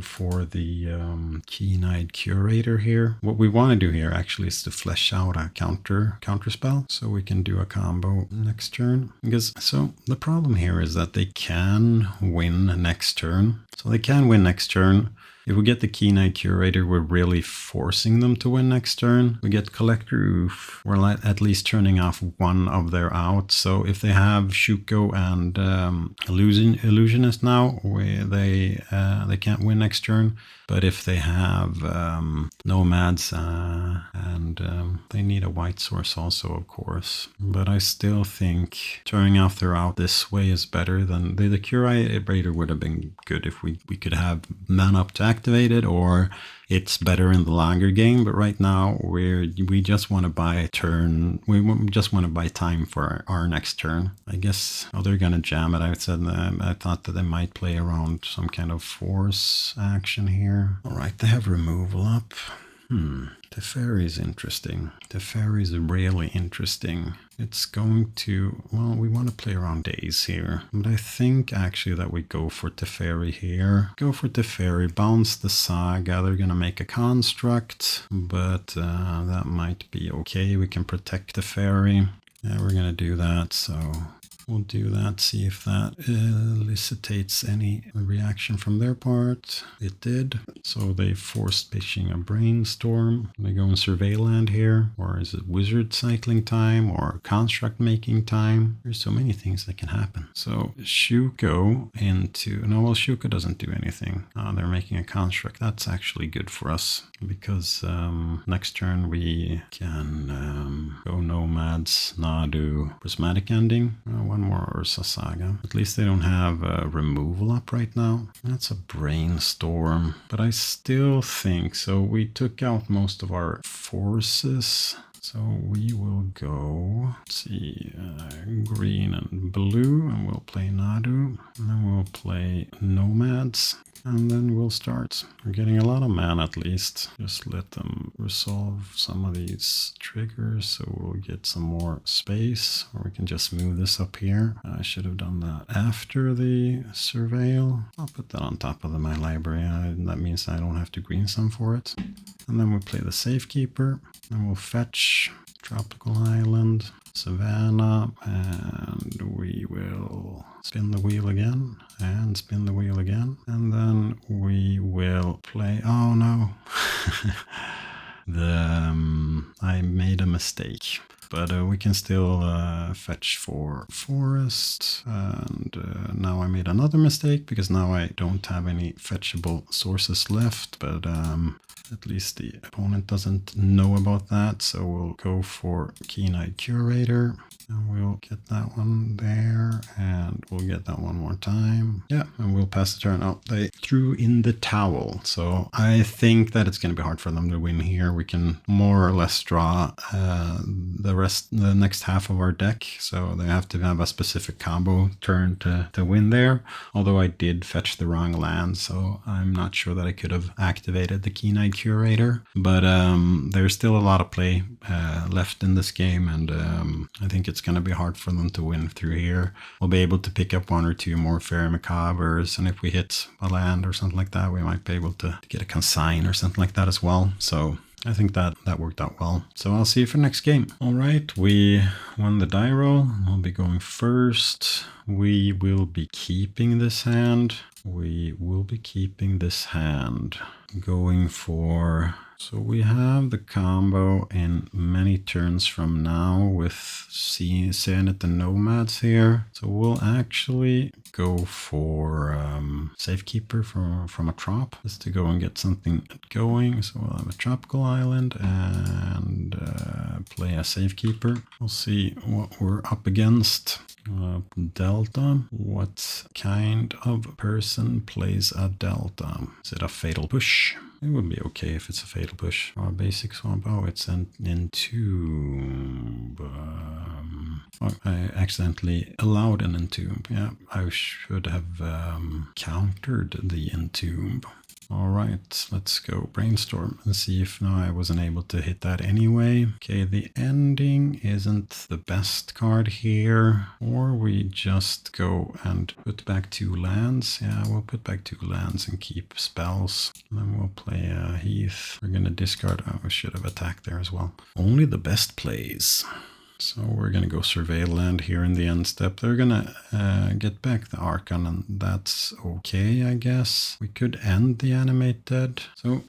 for the Keen-Eyed Curator here. What we want to do here actually is to flesh out a counter spell, so we can do a combo next turn. So the problem here is that they can win next turn. So they can win next turn. If we get the Keen-Eyed Curator, we're really forcing them to win next turn. We get Collector Roof, we're at least turning off one of their outs. So if they have Shuko and Illusionist now, they can't win next turn. But if they have Nomads and they need a white source also, of course. But I still think turning off their out this way is better than the Curator would have been good if we could have mana up to activate it, or it's better in the longer game. But right now we just want to buy turn. We just want to buy time for our next turn. I guess they're gonna jam it. I thought that they might play around some kind of force action here. All right, they have removal up. Teferi is interesting. Teferi is really interesting. It's going to, well, we want to play around days here. But I think actually that we go for Teferi here. Go for Teferi, bounce the Saga. They're going to make a construct, but that might be okay. We can protect Teferi. Yeah, we're going to do that, so we'll do that, see if that elicitates any reaction from their part. It did. So they forced pitching a Brainstorm. They go in Survey Land here. Or is it Wizard Cycling time or Construct Making time? There's so many things that can happen. So Shuko into... No, well, Shuko doesn't do anything. They're making a Construct. That's actually good for us, because next turn we can go Nomads, Nadu, Prismatic Ending. One more Ursa Saga. At least they don't have removal up right now. That's a Brainstorm, but I still think so. We took out most of our forces. So we will go, let's see, green and blue, and we'll play Nadu, and then we'll play Nomads, and then we'll start. We're getting a lot of mana at least. Just let them resolve some of these triggers, so we'll get some more space, or we can just move this up here. I should have done that after the Surveil. I'll put that on top of my library. That means I don't have to green some for it. And then we'll play the Safekeeper, and we'll fetch Tropical Island, Savannah, and we will spin the wheel again, and spin the wheel again, and then we will play... Oh no! I made a mistake. but we can still fetch for forest. And now I made another mistake because now I don't have any fetchable sources left, but at least the opponent doesn't know about that, so we'll go for Keen-Eyed Curator. And we'll get that one there, and we'll get that one more time. Yeah, and we'll pass the turn. Oh, they threw in the towel. So I think that it's going to be hard for them to win here. We can more or less draw the next half of our deck. So they have to have a specific combo turn to win there. Although I did fetch the wrong land, so I'm not sure that I could have activated the Keen-Eyed Curator. But there's still a lot of play left in this game, and I think it's going to be hard for them to win through here. We'll be able to pick up one or two more Fairy Macabres, and if we hit a land or something like that, we might be able to get a consign or something like that as well. So I think that worked out well. So I'll see you for next game. All right, we won the die roll. I'll be going first. We will be keeping this hand. Going for... So we have the combo in many turns from now with Zenith and Nomads here. So we'll actually go for Safekeeper from a trop, just to go and get something going. So we'll have a Tropical Island and play a Safekeeper. We'll see what we're up against. Delta. What kind of person plays a Delta? Is it a Fatal Push? It would be okay if it's a Fatal Push. Or a basic swamp. Oh, it's an Entomb. Oh, I accidentally allowed an Entomb. Yeah, I should have countered the Entomb. All right, let's go brainstorm and see if now I wasn't able to hit that anyway. Okay, the ending isn't the best card here. Or we just go and put back 2 lands. Yeah, we'll put back 2 lands and keep spells. And then we'll play Heath. We're going to discard. Oh, we should have attacked there as well. Only the best plays. So we're going to go Surveil Land here in the end step. They're going to get back the Archon, and that's okay, I guess. We could end the Animated. So,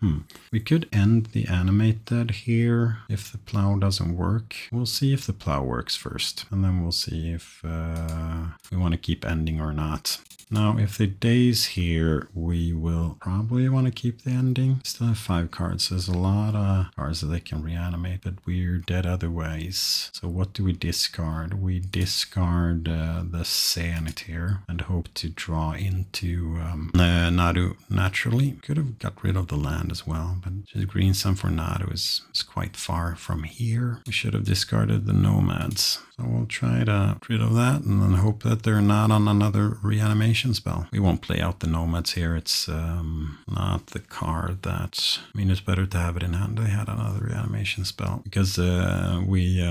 we could end the Animated here if the Plow doesn't work. We'll see if the Plow works first, and then we'll see if we want to keep ending or not. Now, if they daze here, we will probably want to keep the ending. Still have 5 cards. There's a lot of cards that they can reanimate, but we're dead otherwise. So what do we discard? We discard the Zenith here and hope to draw into Nadu naturally. Could have got rid of the land as well, but the green sum for Nadu is quite far from here. We should have discarded the Nomads. So we'll try to get rid of that and then hope that they're not on another reanimation spell. We won't play out the Nomads here. It's not the card that... I mean, it's better to have it in hand. They had another reanimation spell because we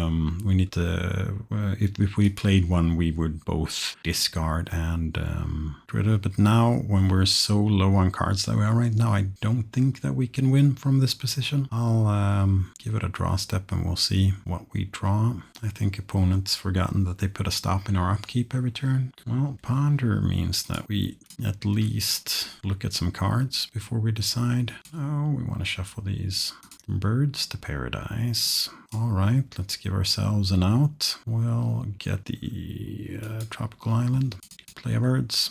need to... if we played one, we would both discard and get rid of it. But now, when we're so low on cards that we are right now, I don't think that we can win from this position. I'll give it a draw step and we'll see what we draw. I think opponents forgotten that they put a stop in our upkeep every turn. Well, Ponder means that we at least look at some cards before we decide. Oh, we want to shuffle these. Birds to Paradise. All right, let's give ourselves an out. We'll get the Tropical Island, play a Birds,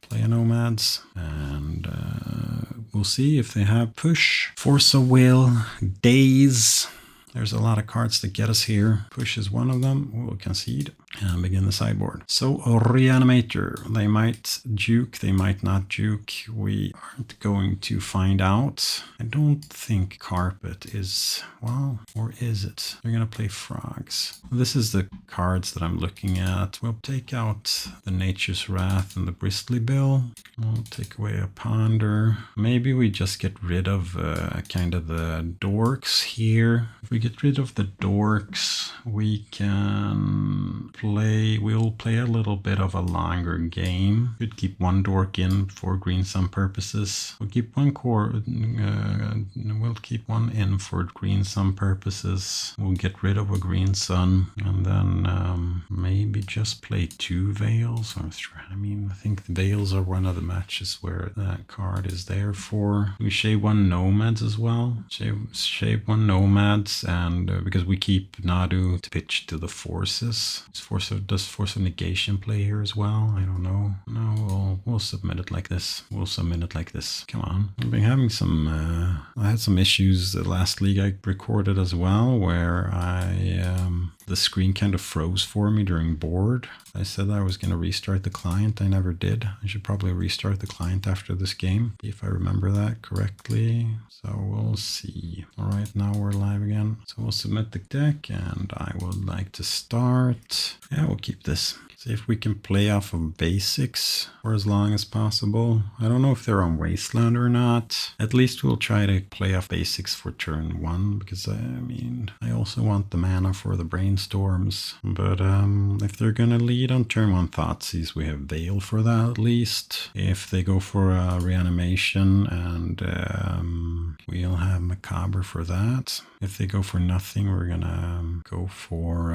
play a Nomads, and we'll see if they have Push, Force of Will, Daze. There's a lot of cards that get us here. Push is one of them. We'll concede and begin the sideboard. So Reanimator. They might juke, they might not juke. We aren't going to find out. I don't think Carpet is, well, or is it? They're going to play Frogs. This is the cards that I'm looking at. We'll take out the Nature's Wrath and the Bristly Bill. We'll take away a Ponder. Maybe we just get rid of kind of the dorks here. If we get rid of the dorks, we can we'll play a little bit of a longer game. Could keep one dork in for green sun purposes. We'll keep one in for green sun purposes. We'll get rid of a green sun, and then maybe just play 2 Veils or 3. I mean, I think the Veils are one of the matches where that card is there for. We shave 1 Nomads as well. Shave 1 Nomads, and because we keep Nadu to pitch to the forces. Does Force of Negation play here as well? I don't know. No, we'll submit it like this. Come on. I've been having some, I had some issues the last league I recorded as well, where the screen kind of froze for me during board. I said I was going to restart the client. I never did. I should probably restart the client after this game, if I remember that correctly. So we'll see. All right, now we're live again. So we'll submit the deck, and I would like to start. Yeah, we'll keep this. See if we can play off of basics for as long as possible. I don't know if they're on Wasteland or not. At least we'll try to play off basics for turn 1, because I mean, I also want the mana for the brainstorms. But if they're gonna lead on turn 1 Thoughtseize, we have Veil for that at least. If they go for a Reanimation, and we'll have Macabre for that. If they go for nothing, we're gonna go for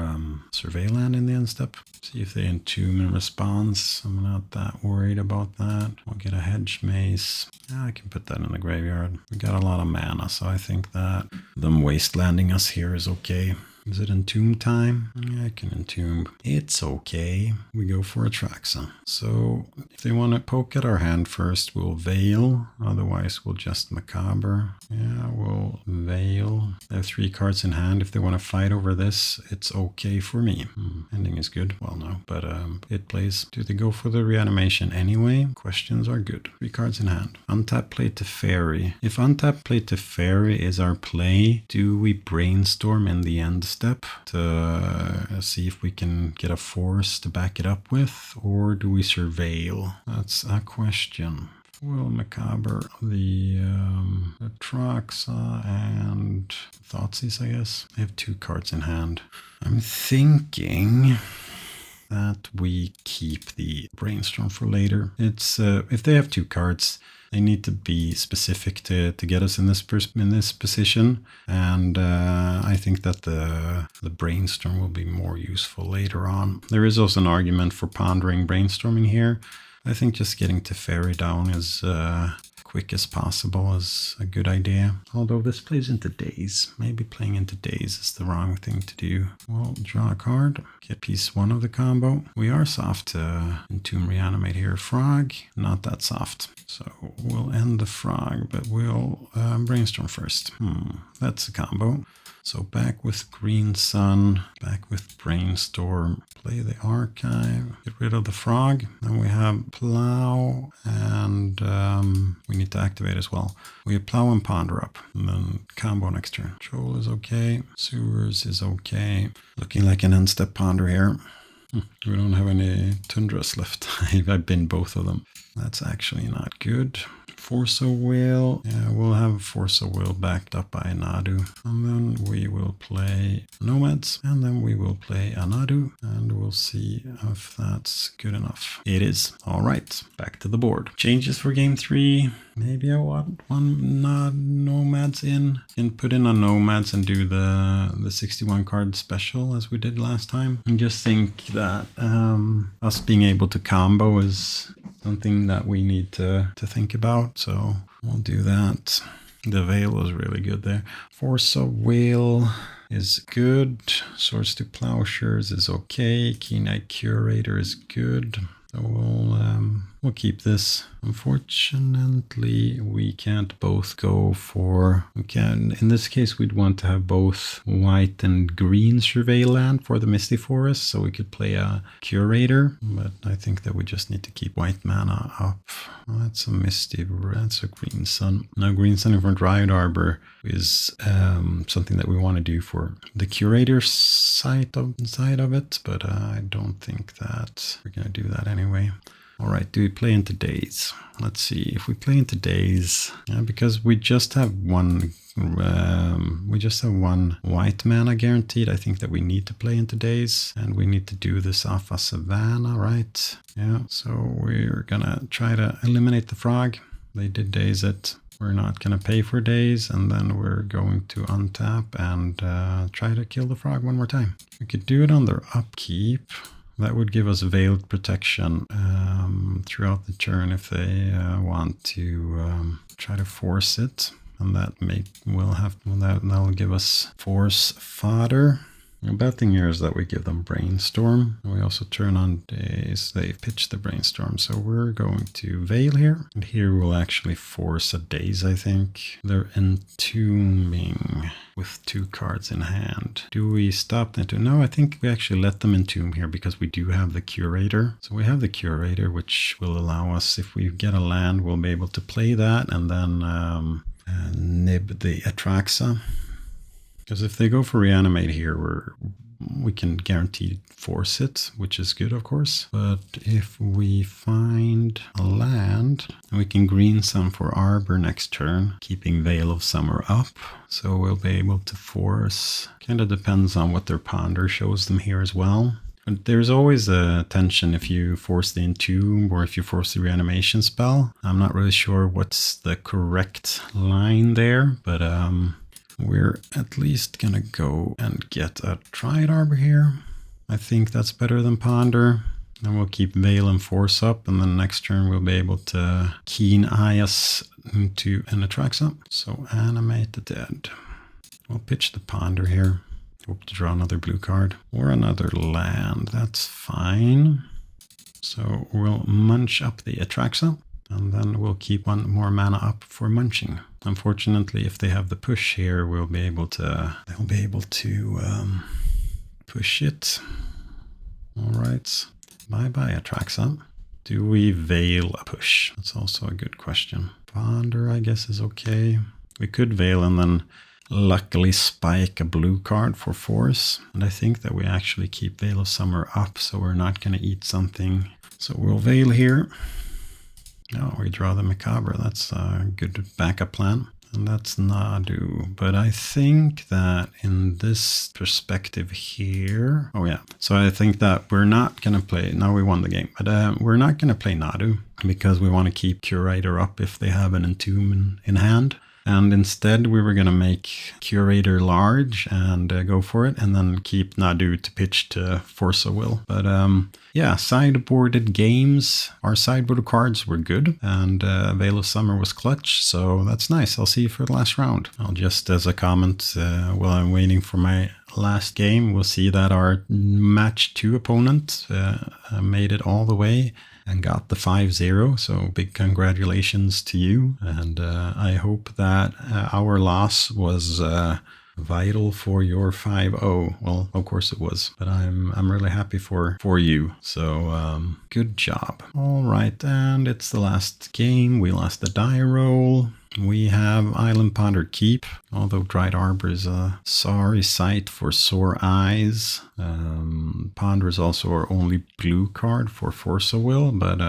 Surveilland in the end step. See if they entomb in response. I'm not that worried about that. We'll get a Hedge Mace. Yeah, I can put that in the graveyard. We got a lot of mana, so I think that them wastelanding us here is okay. Is it entomb time? Yeah, I can entomb. It's okay. We go for Atraxa. So if they want to poke at our hand first, we'll Veil. Otherwise, we'll just Macabre. Yeah, we'll Veil. They have 3 cards in hand. If they want to fight over this, it's okay for me. Ending is good. Well, no, but it plays. Do they go for the Reanimation anyway? Questions are good. 3 cards in hand. Untap play to Fairy. If untap play to Fairy is our play, do we brainstorm in the end step to see if we can get a force to back it up with, or do we surveil? That's a question. We'll Macabre the Atraxa and Thoughtseize, I guess. I have 2 cards in hand. I'm thinking that we keep the brainstorm for later. It's if they have 2 cards, they need to be specific to get us in this position, and I think that the brainstorm will be more useful later on. There is also an argument for pondering brainstorming here. I think just getting to Fairy down as quick as possible is a good idea. Although this plays into Daze. Maybe playing into Daze is the wrong thing to do. We'll draw a card, get piece 1 of the combo. We are soft to Entomb Reanimate here. Frog, not that soft. So we'll end the Frog, but we'll brainstorm first. That's a combo. So back with Green Sun, back with Brainstorm, play the Archive, get rid of the Frog. Then we have Plow, and we need to activate as well. We have Plow and Ponder up, and then combo next turn. Troll is okay, Sewers is okay. Looking like an end step Ponder here. We don't have any Tundras left. I've been both of them. That's actually not good. Force of Will. Yeah, we'll have Force of Will backed up by Nadu. And then we will play Nomads. And then we will play a Nadu. And we'll see if that's good enough. It is. All right. Back to the board. Changes for game 3. Maybe I want 1 Nomads in. And put in a Nomads and do the 61 card special as we did last time. And just think that us being able to combo is something that we need to think about. So we'll do that. The Veil was really good there. Force of Will is good. Swords to Plowshares is okay. Keen-Eyed Curator is good. So we'll keep this. Unfortunately, we can't both go for... in this case, we'd want to have both white and green Surveilland for the Misty Forest, so we could play a Curator. But I think that we just need to keep white mana up. Oh, that's a Misty, that's a Green Sun. Now, Green Sun for Dryad Arbor is something that we want to do for the Curator side of it, but I don't think that we're going to do that anyway. All right, do we play into days? Let's see if we play into days, because we just have one. We just have one white mana guaranteed. I think that we need to play into days, and we need to do this off a Savannah, right? Yeah, so we're gonna try to eliminate the frog. They did daze it. We're not gonna pay for days, and then we're going to untap and try to kill the frog one more time. We could do it on their upkeep. That would give us veiled protection throughout the turn if they want to try to force it. And that'll give us force fodder. The bad thing here is that we give them brainstorm. We also turn on days. They pitch the brainstorm. So we're going to veil here. And here we'll actually force a daze, I think. They're entombing with 2 cards in hand. Do we stop them? No, I think we actually let them entomb here because we do have the curator. So we have the curator, which will allow us, if we get a land, we'll be able to play that and then nib the Atraxa. Because if they go for Reanimate here, we can guarantee force it, which is good, of course. But if we find a land, we can green some for Arbor next turn, keeping Veil of Summer up. So we'll be able to force. Kind of depends on what their ponder shows them here as well. But there's always a tension if you force the Entomb or if you force the Reanimation spell. I'm not really sure what's the correct line there, but we're at least gonna go and get a Triad Arbor here. I think that's better than Ponder. Then we'll keep Veil and Force up, and then next turn we'll be able to Keen Eye us into an Atraxa. So Animate the Dead. We'll pitch the Ponder here. Hope to draw another blue card or another land. That's fine. So we'll munch up the Atraxa, and then we'll keep 1 more mana up for munching. Unfortunately, if they have the push here, they'll be able to push it. All right. Bye-bye, Atraxa. Do we veil a push? That's also a good question. Ponder, I guess, is okay. We could veil and then luckily spike a blue card for force. And I think that we actually keep Veil of Summer up, so we're not going to eat something. So we'll veil here. Oh, we draw the Macabre. That's a good backup plan. And that's Nadu. But I think that in this perspective here... Oh, yeah. So I think that we're not going to play... Now we won the game. But we're not going to play Nadu because we want to keep Curator up if they have an Entomb in hand. And instead we were going to make Curator large and go for it, and then keep Nadu to pitch to Force of Will. But yeah, sideboarded games. Our sideboarded cards were good, and Veil of Summer was clutch, so that's nice. I'll see you for the last round. I'll just, as a comment, while I'm waiting for my last game, we'll see that our match 2 opponent made it all the way and got the 5-0, so big congratulations to you, and I hope that our loss was vital for your 5-0. Well, of course it was, but I'm really happy for you, so good job. All right, and it's the last game. We lost the die roll. We have Island Ponder Keep, although Dried Arbor is a sorry sight for sore eyes. Ponder is also our only blue card for Force of Will, but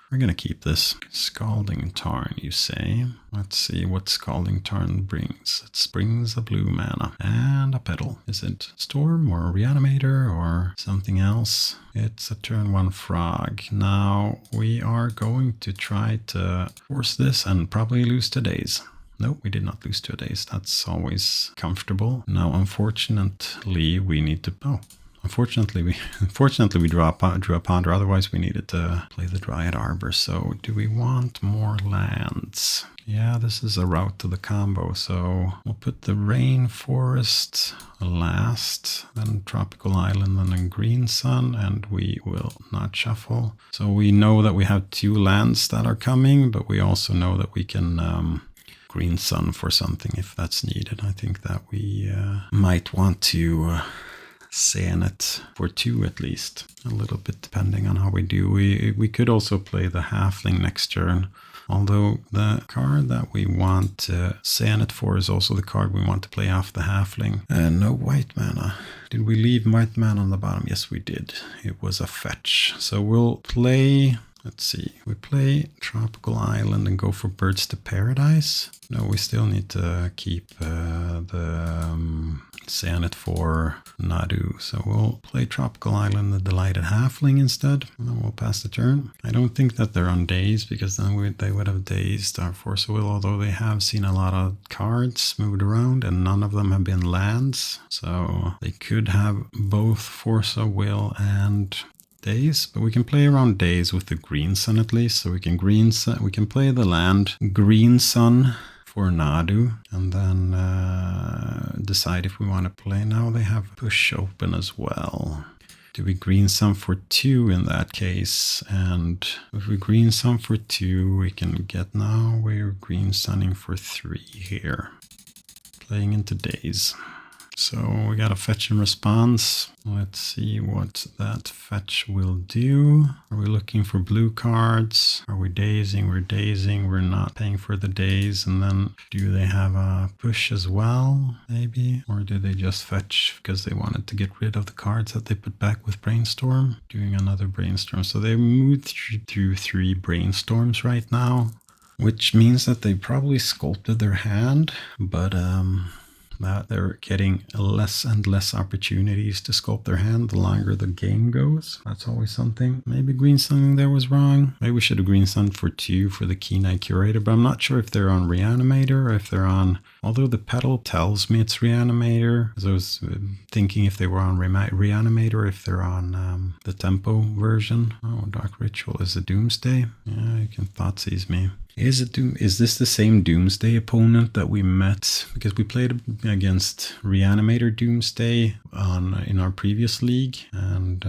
we're going to keep this. Scalding Tarn, you say? Let's see what Scalding Tarn brings. It brings a blue mana and a petal. Is it Storm or Reanimator or something else? It's a turn 1 frog. Now we are going to try to force this and probably lose to days. No, we did not lose to a days. That's always comfortable. Now, unfortunately, we need to... Oh, unfortunately, we drew a Ponder. Otherwise, we needed to play the Dryad Arbor. So, do we want more lands? Yeah, this is a route to the combo. So, we'll put the Rainforest last, then Tropical Island, and then Green Sun, and we will not shuffle. So, we know that we have 2 lands that are coming, but we also know that we can... Green Sun for something if that's needed. I think that we might want to Sean it for 2 at least. A little bit depending on how we do. We could also play the Halfling next turn. Although the card that we want to Sean it for is also the card we want to play off the Halfling. No white mana. Did we leave white mana on the bottom? Yes, we did. It was a fetch. So we'll play Let's see. We play Tropical Island and go for Birds to Paradise. No, we still need to keep the Sanet for Nadu. So we'll play Tropical Island, the Delighted Halfling instead. And then we'll pass the turn. I don't think that they're on daze, because then they would have dazed our Force of Will, although they have seen a lot of cards moved around and none of them have been lands. So they could have both Force of Will and daze, but we can play around daze with the Green Sun at least. So we can we can play the land Green Sun for Nadu, and then decide if we want to play. Now they have push open as well. Do we Green Sun for 2 in that case? And if we Green Sun for 2, we can get, now we're Green Sunning for 3 here. Playing into daze. So we got a fetch and response. Let's see what that fetch will do. Are we looking for blue cards? Are we dazing? We're dazing. We're not paying for the daze. And then do they have a push as well, maybe? Or did they just fetch because they wanted to get rid of the cards that they put back with Brainstorm? Doing another Brainstorm. So they moved through 3 Brainstorms right now, which means that they probably sculpted their hand, but that they're getting less and less opportunities to sculpt their hand the longer the game goes. That's always something. Maybe Green Sun there was wrong. Maybe we should have Green Sun for 2 for the Keen Eye Curator, but I'm not sure if they're on Reanimator or if they're on, although the pedal tells me it's Reanimator. So I was thinking if they were on Reanimator, if they're on the Tempo version. Oh, Dark Ritual. Is it Doomsday? Yeah, you can thought seize me. Is this the same Doomsday opponent that we met? Because we played against Reanimator Doomsday in our previous league, and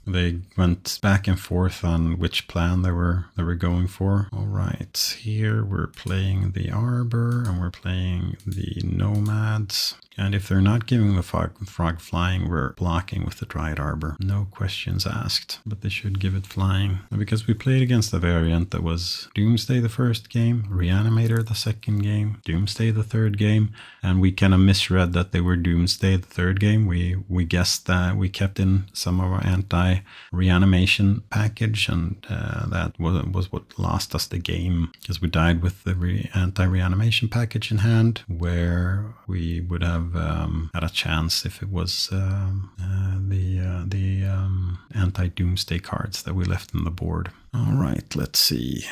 they went back and forth on which plan they were going for. All right, here we're playing the Arbor and we're playing the Nomads. And if they're not giving the frog flying, we're blocking with the Dryad Arbor. No questions asked, but they should give it flying. And because we played against a variant that was Doomsday the first game, Reanimator the second game, Doomsday the third game, and we kind of misread that they were Doomsday the third game. We guessed that, we kept in some of our anti-reanimation package, and that was what lost us the game, because we died with the anti-reanimation package in hand, where we would have had a chance if it was the anti-Doomsday cards that we left on the board. All right, let's see.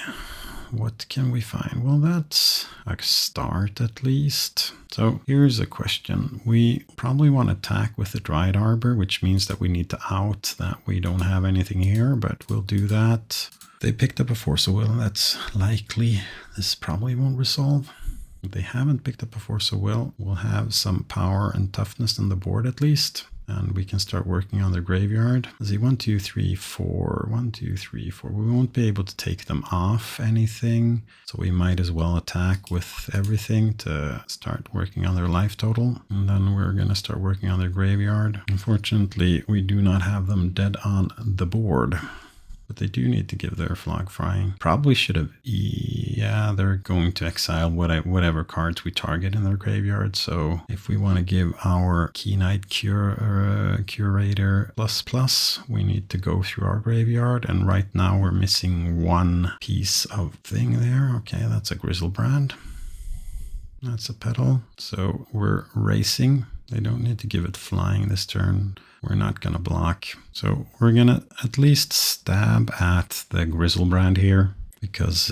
What can we find? Well, that's a start at least. So here's a question. We probably want to attack with the Dryad Arbor, which means that we need to out that we don't have anything here, but we'll do that. They picked up a Force of Will. That's likely. This probably won't resolve. If they haven't picked up a Force of Will, we'll have some power and toughness on the board at least. And we can start working on their graveyard. Let's see, 1, 2, 3, 4. 1, 2, 3, 4. We won't be able to take them off anything. So we might as well attack with everything to start working on their life total. And then we're going to start working on their graveyard. Unfortunately, we do not have them dead on the board. But they do need to give their Flog Frying. Probably should have, yeah, they're going to exile whatever cards we target in their graveyard. So if we want to give our Keen-Eyed Curator ++, we need to go through our graveyard. And right now we're missing one piece of thing there. Okay, that's a Grizzlebrand. That's a pedal. So we're racing. They don't need to give it flying this turn. We're not going to block. So we're going to at least stab at the Grizzlebrand here, because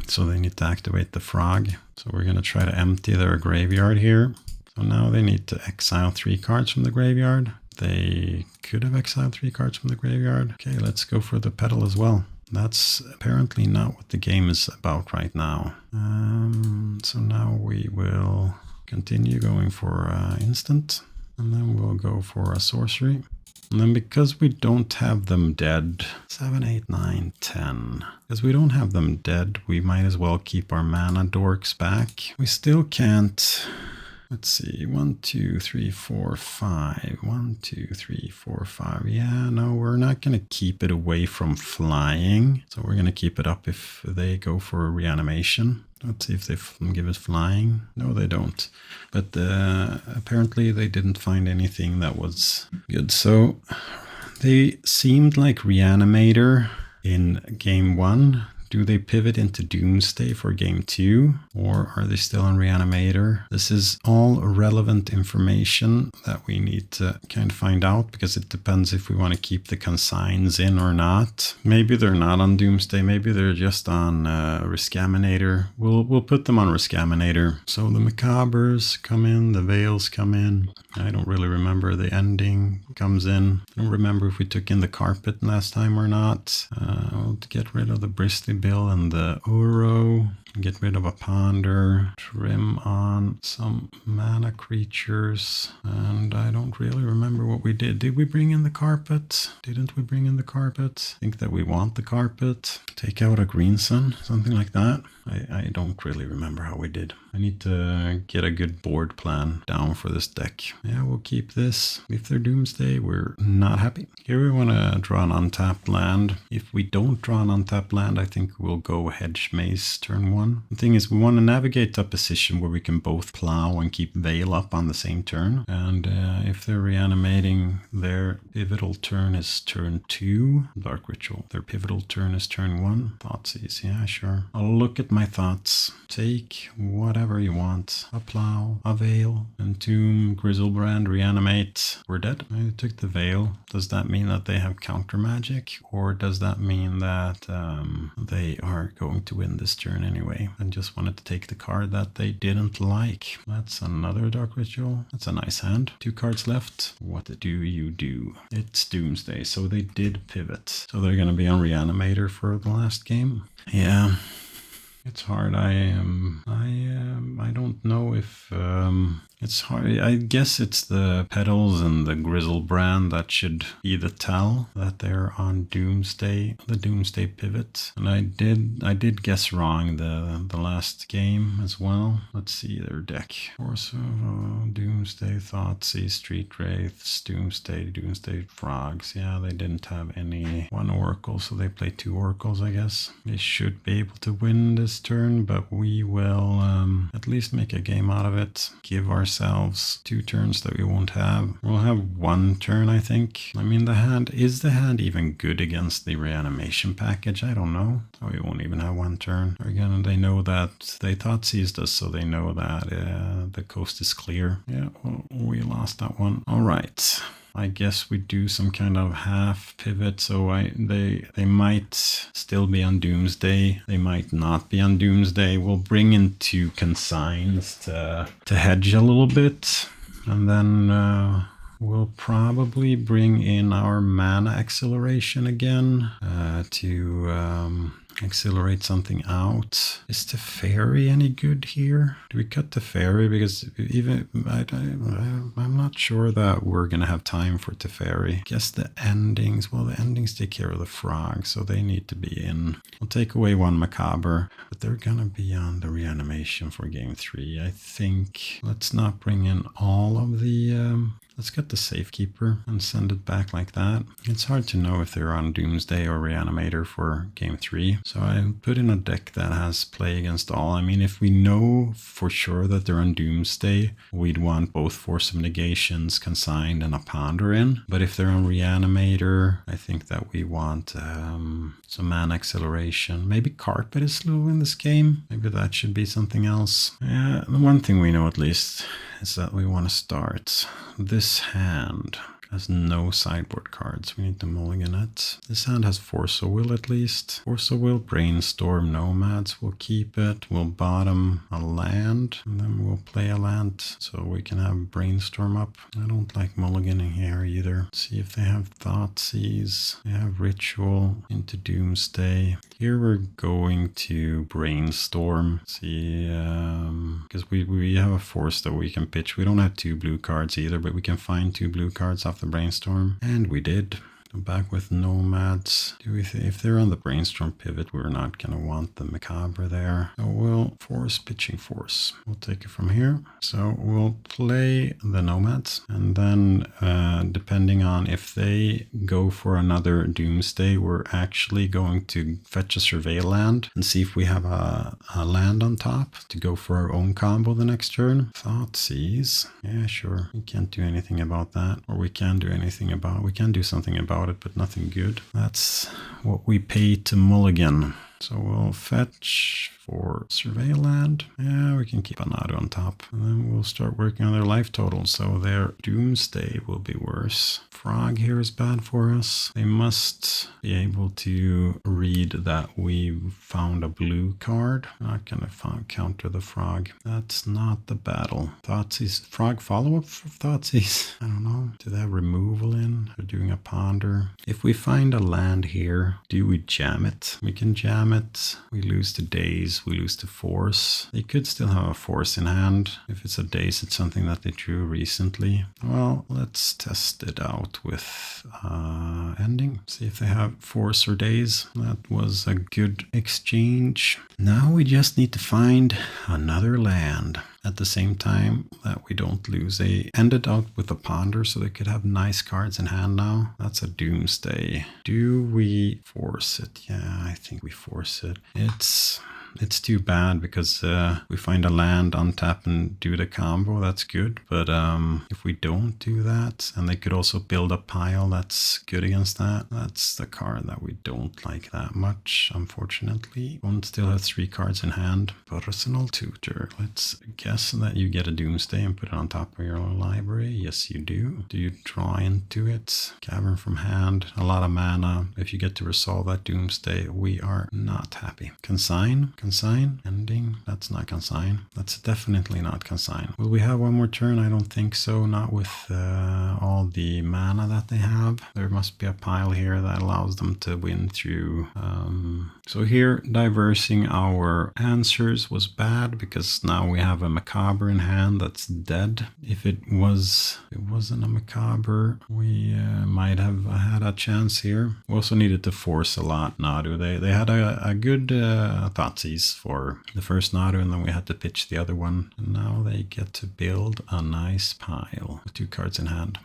so they need to activate the frog. So we're going to try to empty their graveyard here. So now they need to exile 3 cards from the graveyard. They could have exiled 3 cards from the graveyard. Okay, let's go for the pedal as well. That's apparently not what the game is about right now. So now we will continue going for instant. And then we'll go for a sorcery. And then because we don't have them dead, 7, 8, 9, 10. Because we don't have them dead, we might as well keep our mana dorks back. We still can't. Let's see, 1, 2, 3, 4, 5. 1, 2, 3, 4, 5. Yeah, no, we're not going to keep it away from flying. So we're going to keep it up if they go for a reanimation. Let's see if they give it flying. No, they don't. But apparently they didn't find anything that was good. So They seemed like Reanimator in game 1. Do they pivot into Doomsday for game 2, or are they still on Reanimator? This is all relevant information that we need to kind of find out, because it depends if we want to keep the consigns in or not. Maybe they're not on Doomsday, maybe they're just on Reanimator. We'll put them on Reanimator. So the Macabres come in, the Veils come in. I don't really remember. The ending comes in. I don't remember if we took in the carpet last time or not. I'll get rid of the Bristly Bill and the Uro. Get rid of a Ponder. Trim on some mana creatures. And I don't really remember what we did. Did we bring in the carpet? Didn't we bring in the carpet? I think that we want the carpet. Take out a Green Sun, something like that. I don't really remember how we did. I need to get a good board plan down for this deck. Yeah, we'll keep this. If they're Doomsday, we're not happy. Here we want to draw an untapped land. If we don't draw an untapped land, I think we'll go Hedge Maze turn 1. The thing is, we want to navigate to a position where we can both plow and keep Veil up on the same turn. And if they're reanimating, their pivotal turn is turn 2. Dark Ritual. Their pivotal turn is turn 1. Thoughtseize, yeah, sure. I'll look at my thoughts. Take whatever you want. A plow, a Veil, Entomb, Grizzlebrand, Reanimate. We're dead. I took the Veil. Does that mean that they have counter magic? Or does that mean that they are going to win this turn anyway? I just wanted to take the card that they didn't like. That's another Dark Ritual. That's a nice hand. 2 cards left. What do you do? It's Doomsday, so they did pivot. So they're going to be on Reanimator for the last game. Yeah. It's hard. I don't know if it's hard. I guess it's the Petals and the Grizzlebrand that should be the tell that they're on Doomsday, the Doomsday pivot. And I did guess wrong the last game as well. Let's see their deck. Force of Doomsday, Thoughtseize, Street Wraiths, Doomsday Frogs. Yeah, they didn't have any 1 Oracle, so they play 2 Oracles, I guess. They should be able to win this turn, but we will at least make a game out of it. Give ourselves 2 turns that we won't have. We'll have 1 turn, I think. I mean, is the hand even good against the reanimation package? I don't know. So we won't even have 1 turn. Again, they know that they Thoughtseized us, so they know that the coast is clear. Yeah, well, we lost that one. All right. I guess we do some kind of half pivot, so they might still be on Doomsday. They might not be on Doomsday. We'll bring in 2 consigns to hedge a little bit, and then we'll probably bring in our mana acceleration again to accelerate something out. Is Teferi any good here? Do we cut Teferi? Because even I'm not sure that we're gonna have time for Teferi. Guess the endings. Well, the endings take care of the frogs, so they need to be in. We'll take away 1 Macabre, but they're gonna be on the reanimation for game 3. I think. Let's not bring in all of the. Let's get the Safekeeper and send it back like that. It's hard to know if they're on Doomsday or Reanimator for game 3. So I put in a deck that has play against all. I mean, if we know for sure that they're on Doomsday, we'd want both Force of Negations, Consigned, and a Ponder in. But if they're on Reanimator, I think that we want some mana acceleration. Maybe Carpet is slow in this game. Maybe that should be something else. Yeah, the one thing we know at least is that we want to start. This hand has no sideboard cards. We need to mulligan it. This hand has Force of Will at least. Force of Will, Brainstorm, Nomads. We'll keep it. We'll bottom a land. And then we'll play a land so we can have Brainstorm up. I don't like mulliganing here either. Let's see if they have Thoughtseize. They have Ritual into Doomsday. Here we're going to Brainstorm. See, because we have a Force that we can pitch. We don't have 2 blue cards either, but we can find 2 blue cards off the Brainstorm, and we did. Back with Nomads. If they're on the Brainstorm pivot, we're not going to want the Macabre there. So we'll force pitching Force. We'll take it from here. So we'll play the Nomads, and then depending on if they go for another Doomsday, we're actually going to fetch a Surveil land and see if we have a land on top to go for our own combo the next turn. Thoughtseize. Yeah, sure. We can't do anything about that. Or we can do something about about it, but nothing good. That's what we pay to mulligan. So we'll fetch for survey land. Yeah, we can keep a Nadu on top. And then we'll start working on their life total. So their Doomsday will be worse. Frog here is bad for us. They must be able to read that we found a blue card. Not gonna counter the frog. That's not the battle. Thoughtseize. Frog follow-up for Thoughtseize? I don't know. Do they have removal in? They're doing a ponder. If we find a land here, do we jam it? We can jam it. We lose to daze. We lose to force. They could still have a force in hand. If it's a daze, it's something that they drew recently. Well, let's test it out with ending. See if they have force or daze. That was a good exchange. Now we just need to find another land. At the same time that we don't lose. They ended out with a ponder, so they could have nice cards in hand now. That's a Doomsday. Do we force it? Yeah, I think we force it. It's too bad because we find a land, untap and do the combo. That's good. But if we don't do that, and they could also build a pile that's good against that. That's the card that we don't like that much, unfortunately. One still has 3 cards in hand. Personal tutor. Let's guess that you get a Doomsday and put it on top of your library. Yes, you do. Do you draw into it? Cavern from hand. A lot of mana. If you get to resolve that Doomsday, we are not happy. Consign. Consign, ending, that's not consign. That's definitely not consign. Will we have one more turn? I don't think so, not with all the mana that they have. There must be a pile here that allows them to win through. So here, diversing our answers was bad because now we have a Macabre in hand that's dead. If it wasn't a Macabre, we might have had a chance here. We also needed to force a lot, Nadu. They had a good Thoughtseize for the first Nadu, and then we had to pitch the other one. And now they get to build a nice pile with 2 cards in hand.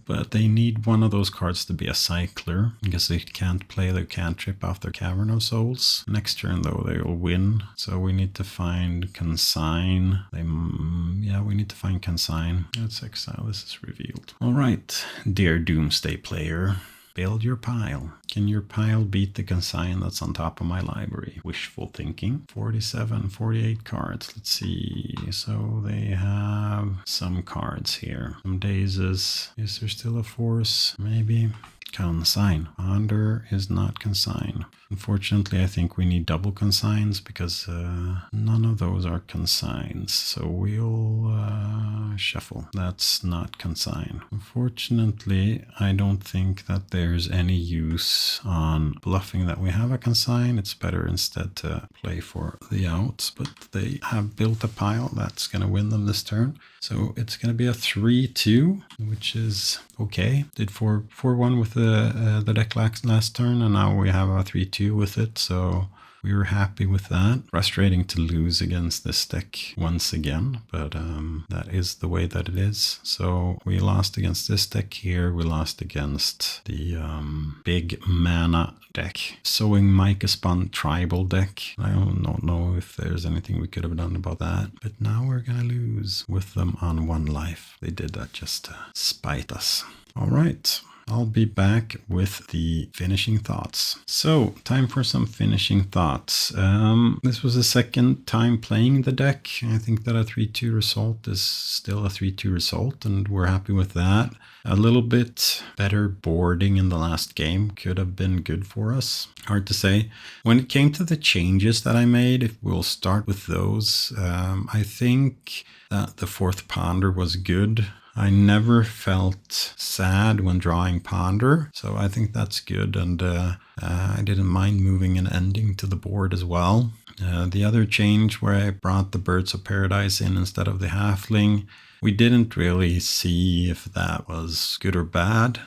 But they need one of those cards to be a cycler because they can't play their cantrip off their Cavern of Souls. Next turn, though, they will win. So we need to find Consign. We need to find Consign. Let's exile. This is revealed. All right, dear Doomsday player. Build your pile. Can your pile beat the consign that's on top of my library? Wishful thinking. 47, 48 cards. Let's see. So they have some cards here. Some dazes. Is there still a force? Maybe. Consign. Ponder is not consign. Unfortunately, I think we need double consigns because none of those are consigns. So we'll shuffle. That's not consign. Unfortunately, I don't think that there's any use on bluffing that we have a consign. It's better instead to play for the outs, but they have built a pile that's going to win them this turn. So it's going to be a 3-2, which is okay. Did 4-1 with the deck last turn, and now we have a 3-2 with it, so we were happy with that. Frustrating to lose against this deck once again, but that is the way that it is. So we lost against this deck here. We lost against the big mana deck. Sowing Micah Spun tribal deck. I don't know if there's anything we could have done about that, but now we're gonna lose with them on 1 life. They did that just to spite us. All right. I'll be back with the finishing thoughts. So, time for some finishing thoughts. This was the second time playing the deck. I think that a 3-2 result is still a 3-2 result, and we're happy with that. A little bit better boarding in the last game could have been good for us. Hard to say. When it came to the changes that I made, if we'll start with those, I think that the 4th Ponder was good. I never felt sad when drawing Ponder, so I think that's good, and I didn't mind moving an ending to the board as well. The other change where I brought the Birds of Paradise in instead of the Halfling, we didn't really see if that was good or bad,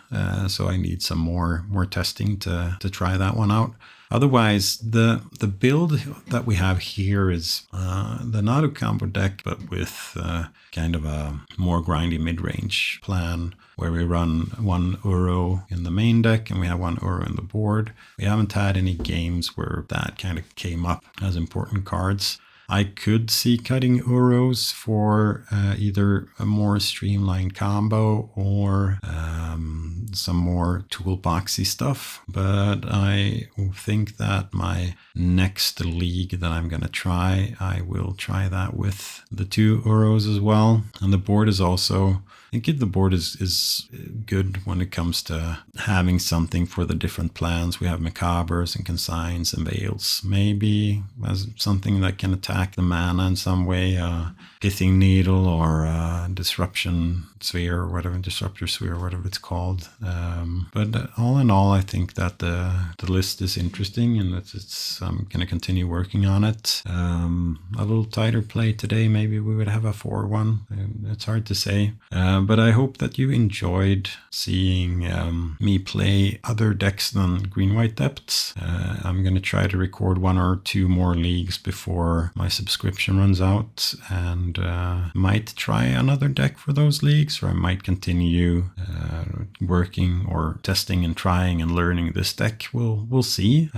so I need some more testing to try that one out. Otherwise, the build that we have here is the Nadu combo deck, but with kind of a more grindy mid-range plan where we run 1 Uro in the main deck and we have 1 Uro in the board. We haven't had any games where that kind of came up as important cards. I could see cutting Uros for either a more streamlined combo or some more toolboxy stuff, but I think that my next league that I'm gonna try, I will try that with the 2 Uros as well. And the board is also, I think the board is good when it comes to having something for the different plans. We have Macabres and Consigns and Veils. Maybe as something that can attack the mana in some way, Pithing Needle or Disruption Sphere or whatever, Disruptor Sphere or whatever it's called. But all in all, I think that the list is interesting and that I'm going to continue working on it. A little tighter play today, maybe we would have a 4-1. It's hard to say. But I hope that you enjoyed seeing me play other decks than Green-White Depths. I'm going to try to record 1 or 2 more leagues before my subscription runs out, and might try another deck for those leagues, or I might continue working or testing and trying and learning this deck. We'll see.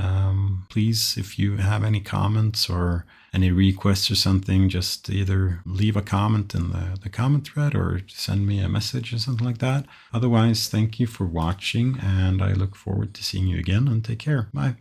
Please, if you have any comments or any requests or something, just either leave a comment in the comment thread or send me a message or something like that. Otherwise, thank you for watching, and I look forward to seeing you again, and take care. Bye.